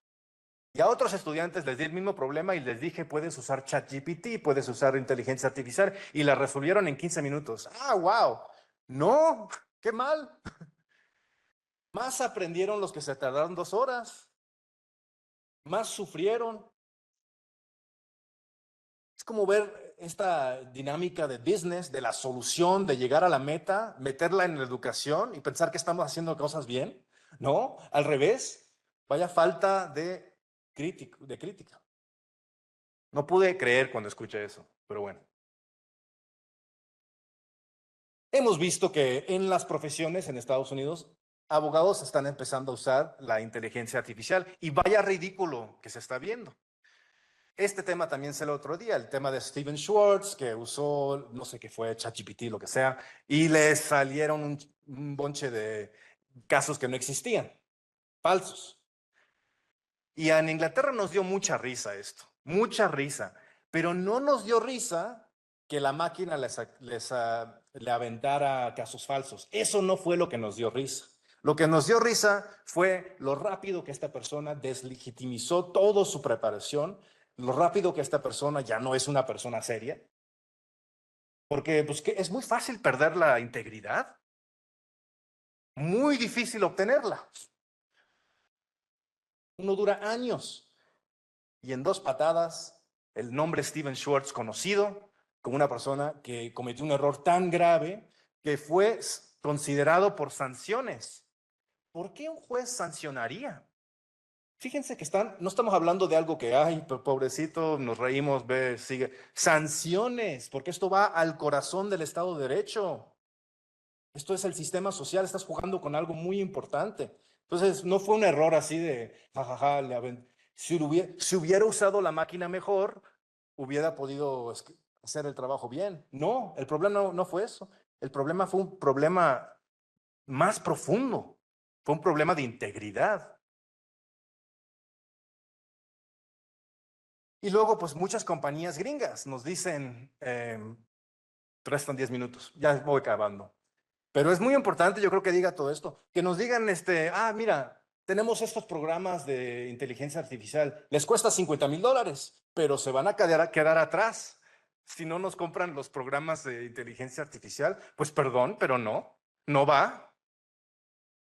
Y a otros estudiantes les di el mismo problema y les dije, puedes usar ChatGPT, puedes usar inteligencia artificial, y la resolvieron en 15 minutos. ¡Ah, wow! No, qué mal. Más aprendieron los que se tardaron 2 horas, más sufrieron. Es como ver esta dinámica de business, de la solución, de llegar a la meta, meterla en la educación y pensar que estamos haciendo cosas bien. No, al revés, vaya falta de crítica. No pude creer cuando escuché eso, pero bueno. Hemos visto que en las profesiones en Estados Unidos, abogados están empezando a usar la inteligencia artificial y vaya ridículo que se está viendo. Este tema también se el otro día, el tema de Steven Schwartz, que usó, no sé qué fue, ChatGPT, lo que sea, y le salieron un bonche de casos que no existían, falsos. Y en Inglaterra nos dio mucha risa esto, mucha risa, pero no nos dio risa que la máquina le aventara casos falsos. Eso no fue lo que nos dio risa. Lo que nos dio risa fue lo rápido que esta persona deslegitimizó toda su preparación, lo rápido que esta persona ya no es una persona seria, porque pues, es muy fácil perder la integridad, muy difícil obtenerla. Uno dura años y en 2 patadas el nombre Steven Schwartz conocido como una persona que cometió un error tan grave que fue considerado por sanciones. ¿Por qué un juez sancionaría? Fíjense que no estamos hablando de algo que, ay, pobrecito, nos reímos, ve, sigue. Sanciones, porque esto va al corazón del Estado de Derecho. Esto es el sistema social, estás jugando con algo muy importante. Entonces, no fue un error así de, jajaja, si hubiera usado la máquina mejor, hubiera podido hacer el trabajo bien. No, el problema no fue eso. El problema fue un problema más profundo. Fue un problema de integridad. Y luego, pues muchas compañías gringas nos dicen, restan 10 minutos, ya voy acabando. Pero es muy importante, yo creo que diga todo esto, que nos digan, mira, tenemos estos programas de inteligencia artificial, les cuesta $50,000, pero se van a quedar atrás. Si no nos compran los programas de inteligencia artificial, pues perdón, pero no va.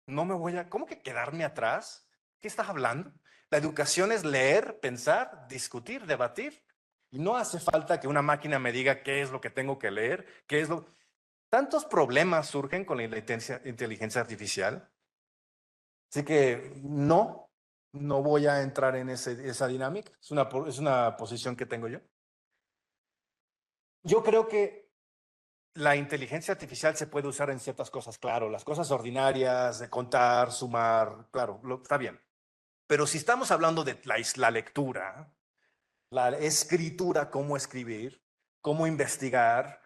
No me voy a, ¿cómo que quedarme atrás? ¿Qué estás hablando? La educación es leer, pensar, discutir, debatir. Y no hace falta que una máquina me diga qué es lo que tengo que leer, qué es lo... Tantos problemas surgen con la inteligencia artificial. Así que no, no voy a entrar en esa dinámica. Es una posición que tengo yo. Yo creo que la inteligencia artificial se puede usar en ciertas cosas, claro, las cosas ordinarias, de contar, sumar, claro, está bien. Pero si estamos hablando de la lectura, la escritura, cómo escribir, cómo investigar,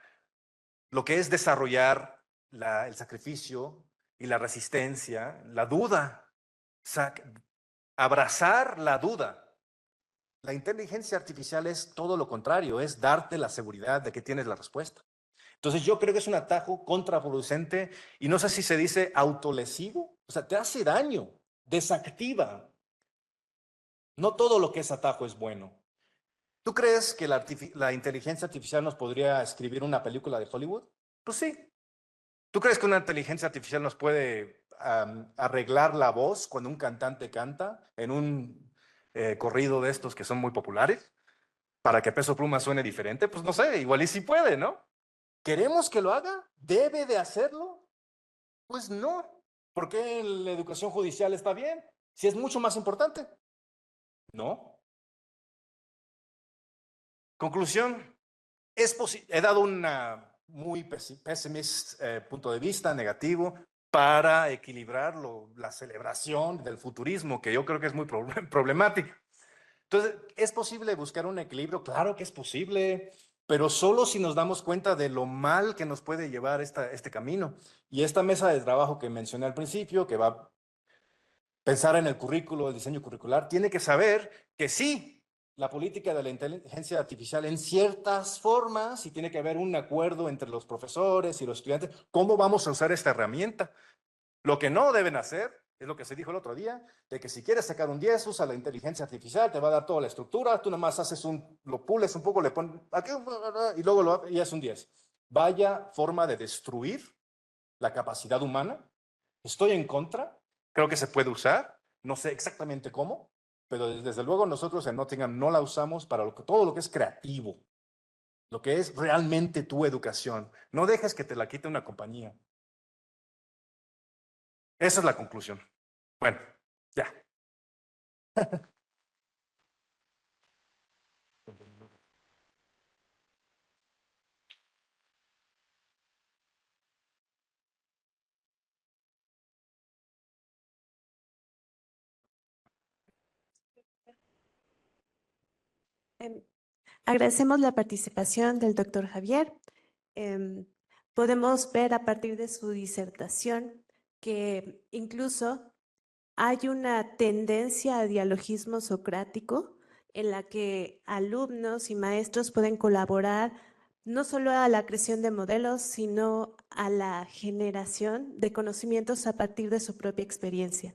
lo que es desarrollar el sacrificio y la resistencia, la duda, abrazar la duda. La inteligencia artificial es todo lo contrario, es darte la seguridad de que tienes la respuesta. Entonces yo creo que es un atajo contraproducente y no sé si se dice autolesivo, o sea, te hace daño, desactiva. No todo lo que es atajo es bueno. ¿Tú crees que la inteligencia artificial nos podría escribir una película de Hollywood? Pues sí. ¿Tú crees que una inteligencia artificial nos puede arreglar la voz cuando un cantante canta en un corrido de estos que son muy populares? Para que Peso Pluma suene diferente, pues no sé, igual y sí puede, ¿no? ¿Queremos que lo haga? ¿Debe de hacerlo? Pues no. ¿Por qué la educación judicial está bien? Si es mucho más importante. No. Conclusión, he dado una muy pesimista punto de vista, negativo, para equilibrar la celebración del futurismo, que yo creo que es muy problemático. Entonces, ¿es posible buscar un equilibrio? Claro que es posible, pero solo si nos damos cuenta de lo mal que nos puede llevar este camino. Y esta mesa de trabajo que mencioné al principio, que va a pensar en el currículo, el diseño curricular, tiene que saber que sí, la política de la inteligencia artificial en ciertas formas, y tiene que haber un acuerdo entre los profesores y los estudiantes, cómo vamos a usar esta herramienta. Lo que no deben hacer es lo que se dijo el otro día, de que si quieres sacar un 10, usa la inteligencia artificial, te va a dar toda la estructura, tú nomás lo pules un poco, le pones aquí y luego y es un 10. Vaya forma de destruir la capacidad humana. Estoy en contra, creo que se puede usar, no sé exactamente cómo, pero desde luego nosotros en Nottingham no la usamos para todo lo que es creativo, lo que es realmente tu educación. No dejes que te la quite una compañía. Esa es la conclusión. Bueno, ya. Em, Agradecemos la participación del doctor Javier. Podemos ver a partir de su disertación que incluso hay una tendencia a dialogismo socrático en la que alumnos y maestros pueden colaborar no solo a la creación de modelos, sino a la generación de conocimientos a partir de su propia experiencia.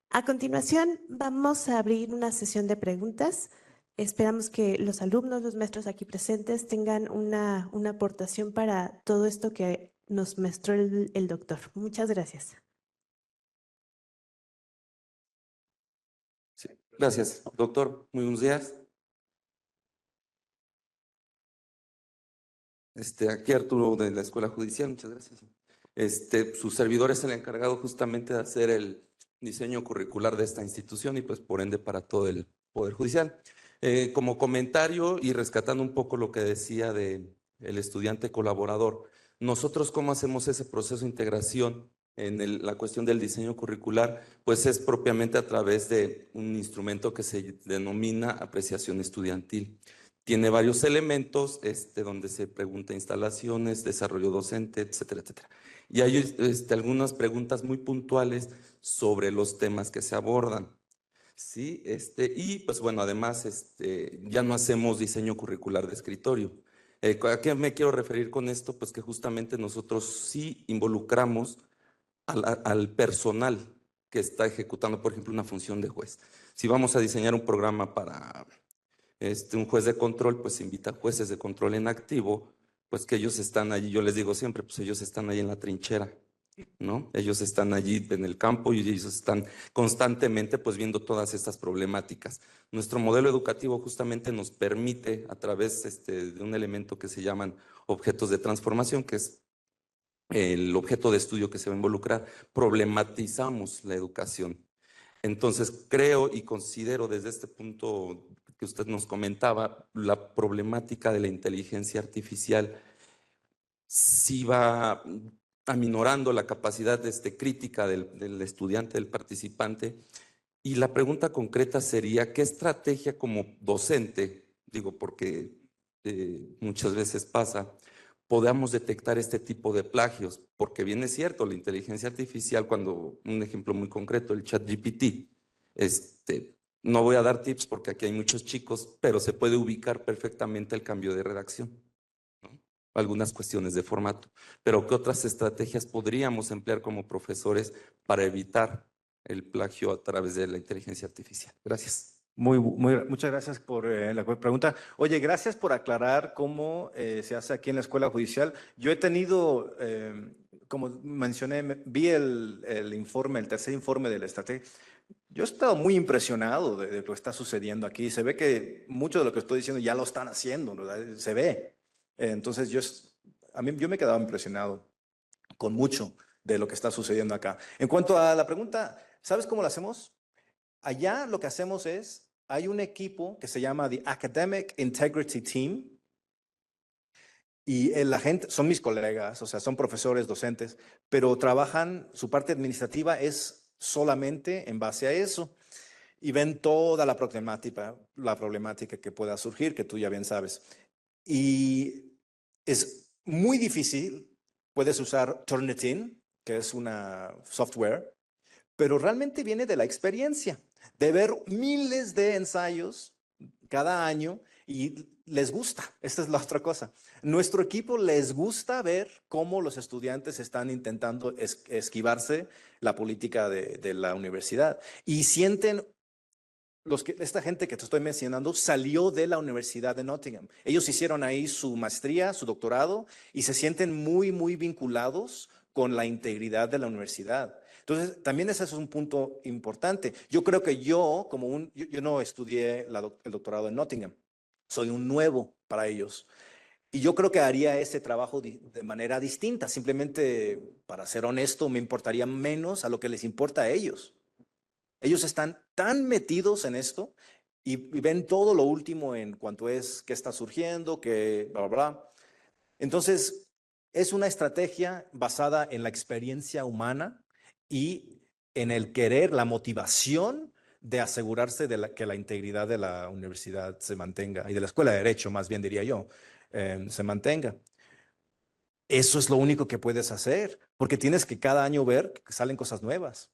A continuación, vamos a abrir una sesión de preguntas. Esperamos que los alumnos, los maestros aquí presentes tengan una aportación para todo esto que nos mostró el doctor. Muchas gracias. Sí, gracias, doctor. Muy buenos días. Aquí Arturo de la Escuela Judicial, muchas gracias. Su servidor es el encargado justamente de hacer el diseño curricular de esta institución y pues por ende para todo el Poder Judicial. Como comentario y rescatando un poco lo que decía de el estudiante colaborador, nosotros cómo hacemos ese proceso de integración en la cuestión del diseño curricular, pues es propiamente a través de un instrumento que se denomina apreciación estudiantil. Tiene varios elementos donde se pregunta instalaciones, desarrollo docente, etcétera, etcétera. Y hay algunas preguntas muy puntuales sobre los temas que se abordan. Sí, y pues bueno, además ya no hacemos diseño curricular de escritorio. ¿A qué me quiero referir con esto? Pues que justamente nosotros sí involucramos al personal que está ejecutando, por ejemplo, una función de juez. Si vamos a diseñar un programa para un juez de control, pues invita a jueces de control en activo, pues que ellos están allí, yo les digo siempre, pues ellos están ahí en la trinchera, ¿no? Ellos están allí en el campo y ellos están constantemente pues viendo todas estas problemáticas. Nuestro modelo educativo justamente nos permite a través de un elemento que se llaman objetos de transformación, que es el objeto de estudio que se va a involucrar, problematizamos la educación. Entonces, creo y considero desde este punto que usted nos comentaba, la problemática de la inteligencia artificial sí va aminorando la capacidad crítica del estudiante, del participante. Y la pregunta concreta sería, ¿qué estrategia como docente, digo porque muchas veces pasa, podamos detectar este tipo de plagios? Porque bien es cierto, la inteligencia artificial, cuando, un ejemplo muy concreto, el ChatGPT, no voy a dar tips porque aquí hay muchos chicos, pero se puede ubicar perfectamente el cambio de redacción, ¿no? Algunas cuestiones de formato. Pero ¿qué otras estrategias podríamos emplear como profesores para evitar el plagio a través de la inteligencia artificial? Gracias. Muchas gracias por la pregunta. Oye, gracias por aclarar cómo se hace aquí en la Escuela Judicial. Yo he tenido, como mencioné, vi el informe, el tercer informe de la estrategia. Yo he estado muy impresionado de lo que está sucediendo aquí. Se ve que mucho de lo que estoy diciendo ya lo están haciendo, ¿verdad? Se ve. Entonces, yo me he quedado impresionado con mucho de lo que está sucediendo acá. En cuanto a la pregunta, ¿sabes cómo lo hacemos? Allá lo que hacemos es, hay un equipo que se llama the Academic Integrity Team y la gente, son mis colegas, o sea, son profesores, docentes, pero trabajan, su parte administrativa es solamente en base a eso y ven toda la problemática que pueda surgir, que tú ya bien sabes. Y es muy difícil, puedes usar Turnitin, que es una software, pero realmente viene de la experiencia, de ver miles de ensayos cada año y les gusta. Esta es la otra cosa. Nuestro equipo les gusta ver cómo los estudiantes están intentando esquivarse la política de la universidad y sienten esta gente que te estoy mencionando salió de la Universidad de Nottingham. Ellos hicieron ahí su maestría, su doctorado y se sienten muy, muy vinculados con la integridad de la universidad. Entonces, también ese es un punto importante. Yo creo que yo no estudié el doctorado en Nottingham, soy un nuevo para ellos. Y yo creo que haría ese trabajo de manera distinta. Simplemente, para ser honesto, me importaría menos a lo que les importa a ellos. Ellos están tan metidos en esto y ven todo lo último en cuanto es qué está surgiendo, que bla, bla, bla. Entonces, es una estrategia basada en la experiencia humana y en el querer, la motivación de asegurarse que la integridad de la universidad se mantenga y de la escuela de derecho, más bien diría yo, se mantenga. Eso es lo único que puedes hacer, porque tienes que cada año ver que salen cosas nuevas.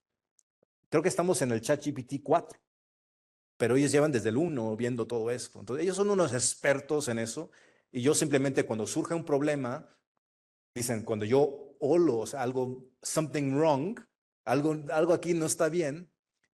Creo que estamos en el ChatGPT 4, pero ellos llevan desde el 1 viendo todo esto. Entonces, ellos son unos expertos en eso y yo simplemente cuando surge un problema, dicen, cuando yo olo, o sea, something wrong, algo aquí no está bien,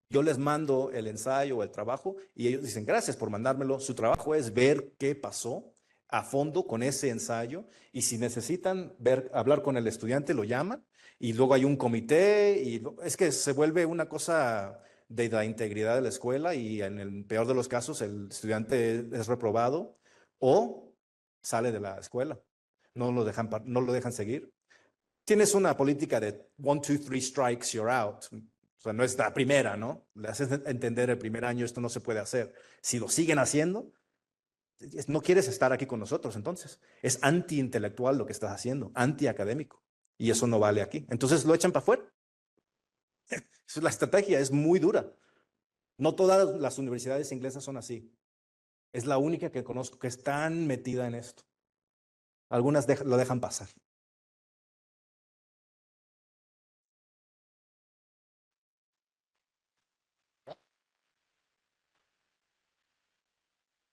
yo les mando el ensayo o el trabajo y ellos dicen, gracias por mandármelo. Su trabajo es ver qué pasó a fondo con ese ensayo y si necesitan hablar con el estudiante, lo llaman y luego hay un comité y es que se vuelve una cosa de la integridad de la escuela y en el peor de los casos el estudiante es reprobado o sale de la escuela. No lo dejan seguir. Tienes una política de 1, 2, 3 strikes, you're out. O sea, no es la primera, ¿no? Le haces entender el primer año esto no se puede hacer. Si lo siguen haciendo, no quieres estar aquí con nosotros, entonces. Es anti-intelectual lo que estás haciendo, anti-académico. Y eso no vale aquí. Entonces lo echan para afuera. La estrategia es muy dura. No todas las universidades inglesas son así. Es la única que conozco que es tan metida en esto. Algunas lo dejan pasar.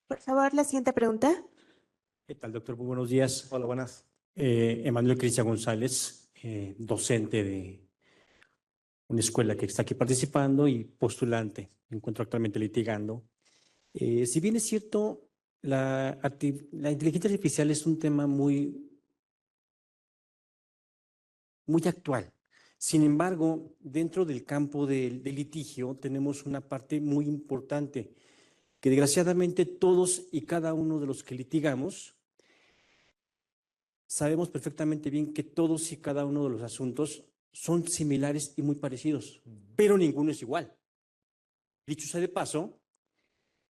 Por favor, la siguiente pregunta. ¿Qué tal, doctor? Muy buenos días. Hola, buenas. Emanuel Cristian González, docente de una escuela que está aquí participando y postulante. Me encuentro actualmente litigando. Si bien es cierto, la inteligencia artificial es un tema muy, muy actual. Sin embargo, dentro del campo del litigio tenemos una parte muy importante que desgraciadamente todos y cada uno de los que litigamos sabemos perfectamente bien que todos y cada uno de los asuntos son similares y muy parecidos, pero ninguno es igual. Dicho sea de paso,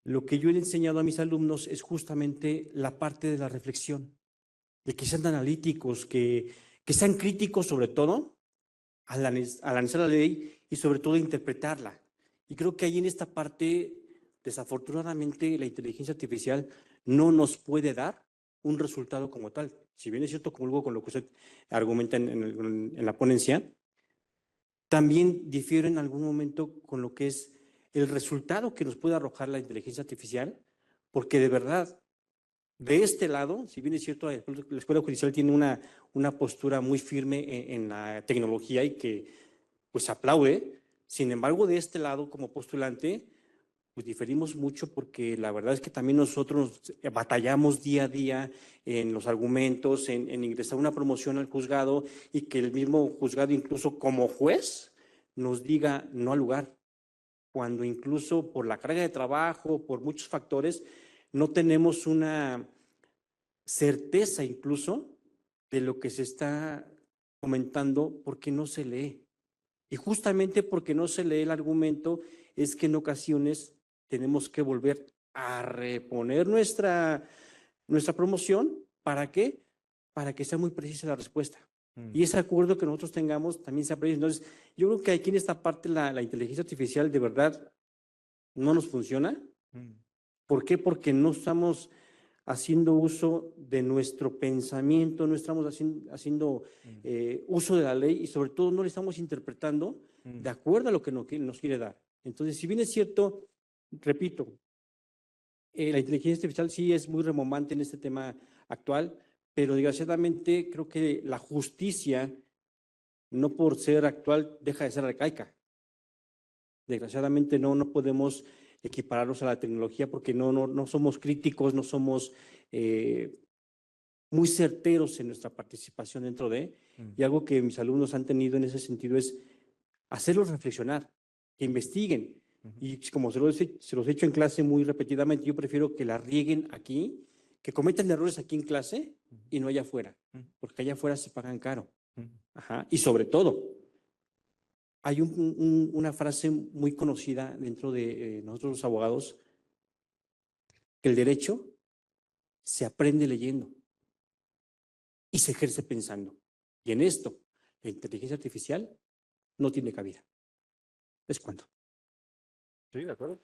lo que yo he enseñado a mis alumnos es justamente la parte de la reflexión, de que sean analíticos, que sean críticos sobre todo al analizar la ley y sobre todo interpretarla. Y creo que ahí en esta parte, desafortunadamente, la inteligencia artificial no nos puede dar un resultado como tal. Si bien es cierto, como con lo que usted argumenta en la ponencia, también difiere en algún momento con lo que es el resultado que nos puede arrojar la inteligencia artificial, porque de verdad, de este lado, si bien es cierto, la Escuela Judicial tiene una postura muy firme en la tecnología y que pues aplaude. Sin embargo, de este lado, como postulante, pues diferimos mucho porque la verdad es que también nosotros batallamos día a día en los argumentos, en ingresar una promoción al juzgado y que el mismo juzgado, incluso como juez, nos diga no al lugar, cuando incluso por la carga de trabajo, por muchos factores, no tenemos una certeza incluso de lo que se está comentando porque no se lee. Y justamente porque no se lee el argumento es que en ocasiones tenemos que volver a reponer nuestra promoción. ¿Para qué? Para que sea muy precisa la respuesta. Y ese acuerdo que nosotros tengamos también sea preciso. Entonces, yo creo que aquí en esta parte la inteligencia artificial de verdad no nos funciona. ¿Por qué? Porque no estamos haciendo uso de nuestro pensamiento, no estamos haciendo uso de la ley y sobre todo no le estamos interpretando de acuerdo a lo que nos quiere dar. Entonces, si bien es cierto, repito, la inteligencia artificial sí es muy remontante en este tema actual, pero desgraciadamente creo que la justicia, no por ser actual, deja de ser arcaica. Desgraciadamente no podemos equipararnos a la tecnología porque no somos críticos, no somos muy certeros en nuestra participación dentro de, y algo que mis alumnos han tenido en ese sentido es hacerlos reflexionar, que investiguen, y como se los he hecho en clase muy repetidamente, yo prefiero que la rieguen aquí, que cometan errores aquí en clase y no allá afuera, porque allá afuera se pagan caro. Ajá. Y sobre todo, hay una frase muy conocida dentro de nosotros los abogados, que el derecho se aprende leyendo y se ejerce pensando. Y en esto, la inteligencia artificial no tiene cabida. ¿Es cuánto? Sí, de acuerdo.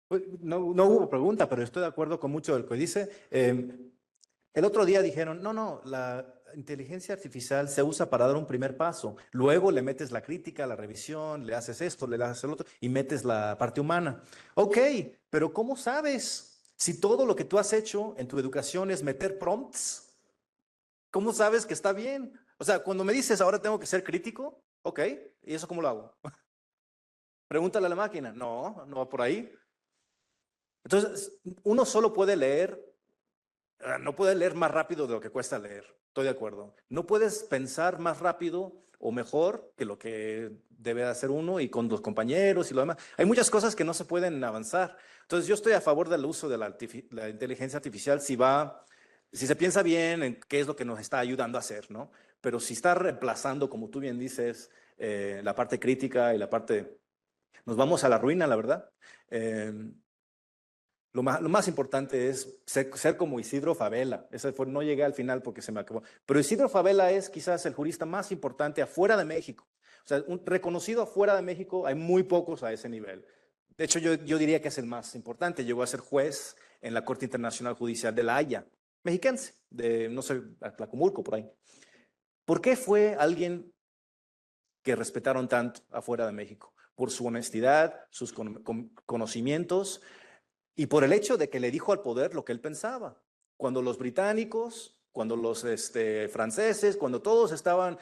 Pues, no hubo pregunta, pero estoy de acuerdo con mucho de lo que dice. El otro día dijeron, no, la inteligencia artificial se usa para dar un primer paso. Luego le metes la crítica, la revisión, le haces esto, le haces el otro y metes la parte humana. Ok, pero ¿cómo sabes si todo lo que tú has hecho en tu educación es meter prompts? ¿Cómo sabes que está bien? O sea, cuando me dices ahora tengo que ser crítico, ok, ¿y eso cómo lo hago? Pregúntale a la máquina. No va por ahí. Entonces, uno solo puede leer, no puede leer más rápido de lo que cuesta leer. Estoy de acuerdo. No puedes pensar más rápido o mejor que lo que debe hacer uno y con los compañeros y lo demás. Hay muchas cosas que no se pueden avanzar. Entonces, yo estoy a favor del uso de la inteligencia artificial si se piensa bien en qué es lo que nos está ayudando a hacer, ¿no? Pero si está reemplazando, como tú bien dices, la parte crítica y la parte... Nos vamos a la ruina, la verdad. Lo más importante es ser como Isidro Fabela. No llegué al final porque se me acabó. Pero Isidro Fabela es quizás el jurista más importante afuera de México. O sea, reconocido afuera de México, hay muy pocos a ese nivel. De hecho, yo diría que es el más importante. Llegó a ser juez en la Corte Internacional Judicial de La Haya, mexiquense, de, no sé, Atlacomulco, por ahí. ¿Por qué fue alguien que respetaron tanto afuera de México? Por su honestidad, sus conocimientos y por el hecho de que le dijo al poder lo que él pensaba. Cuando los británicos, cuando los franceses, cuando todos alzaban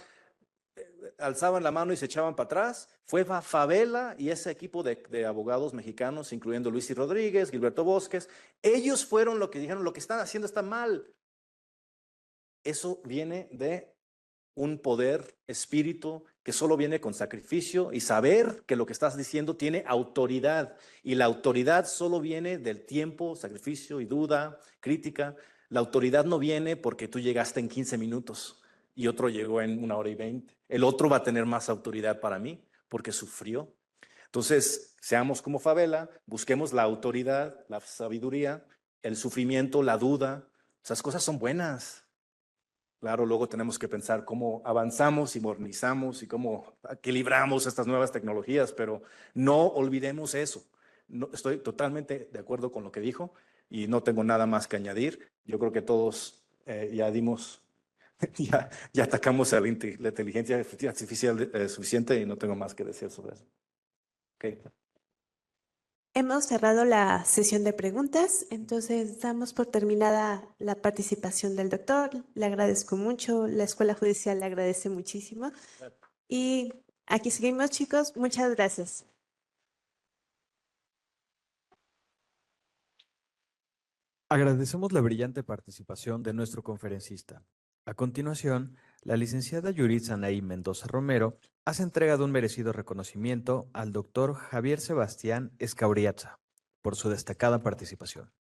la mano y se echaban para atrás, fue Fabela y ese equipo de abogados mexicanos, incluyendo Luis y Rodríguez, Gilberto Bosques, ellos fueron los que dijeron, lo que están haciendo está mal. Eso viene de un poder, espíritu, que solo viene con sacrificio y saber que lo que estás diciendo tiene autoridad. Y la autoridad solo viene del tiempo, sacrificio y duda, crítica. La autoridad no viene porque tú llegaste en 15 minutos y otro llegó en 1 hora y 20. El otro va a tener más autoridad para mí porque sufrió. Entonces, seamos como Favela, busquemos la autoridad, la sabiduría, el sufrimiento, la duda. Esas cosas son buenas. Claro, luego tenemos que pensar cómo avanzamos y modernizamos y cómo equilibramos estas nuevas tecnologías, pero no olvidemos eso. No, estoy totalmente de acuerdo con lo que dijo y no tengo nada más que añadir. Yo creo que todos ya dimos, ya atacamos a la inteligencia artificial suficiente y no tengo más que decir sobre eso. Okay. Hemos cerrado la sesión de preguntas, entonces damos por terminada la participación del doctor. Le agradezco mucho, la Escuela Judicial le agradece muchísimo. Y aquí seguimos, chicos. Muchas gracias. Agradecemos la brillante participación de nuestro conferencista. A continuación, la licenciada Yuritza Anaí Mendoza Romero hace entrega de un merecido reconocimiento al doctor Javier Sebastián Escauriaza por su destacada participación.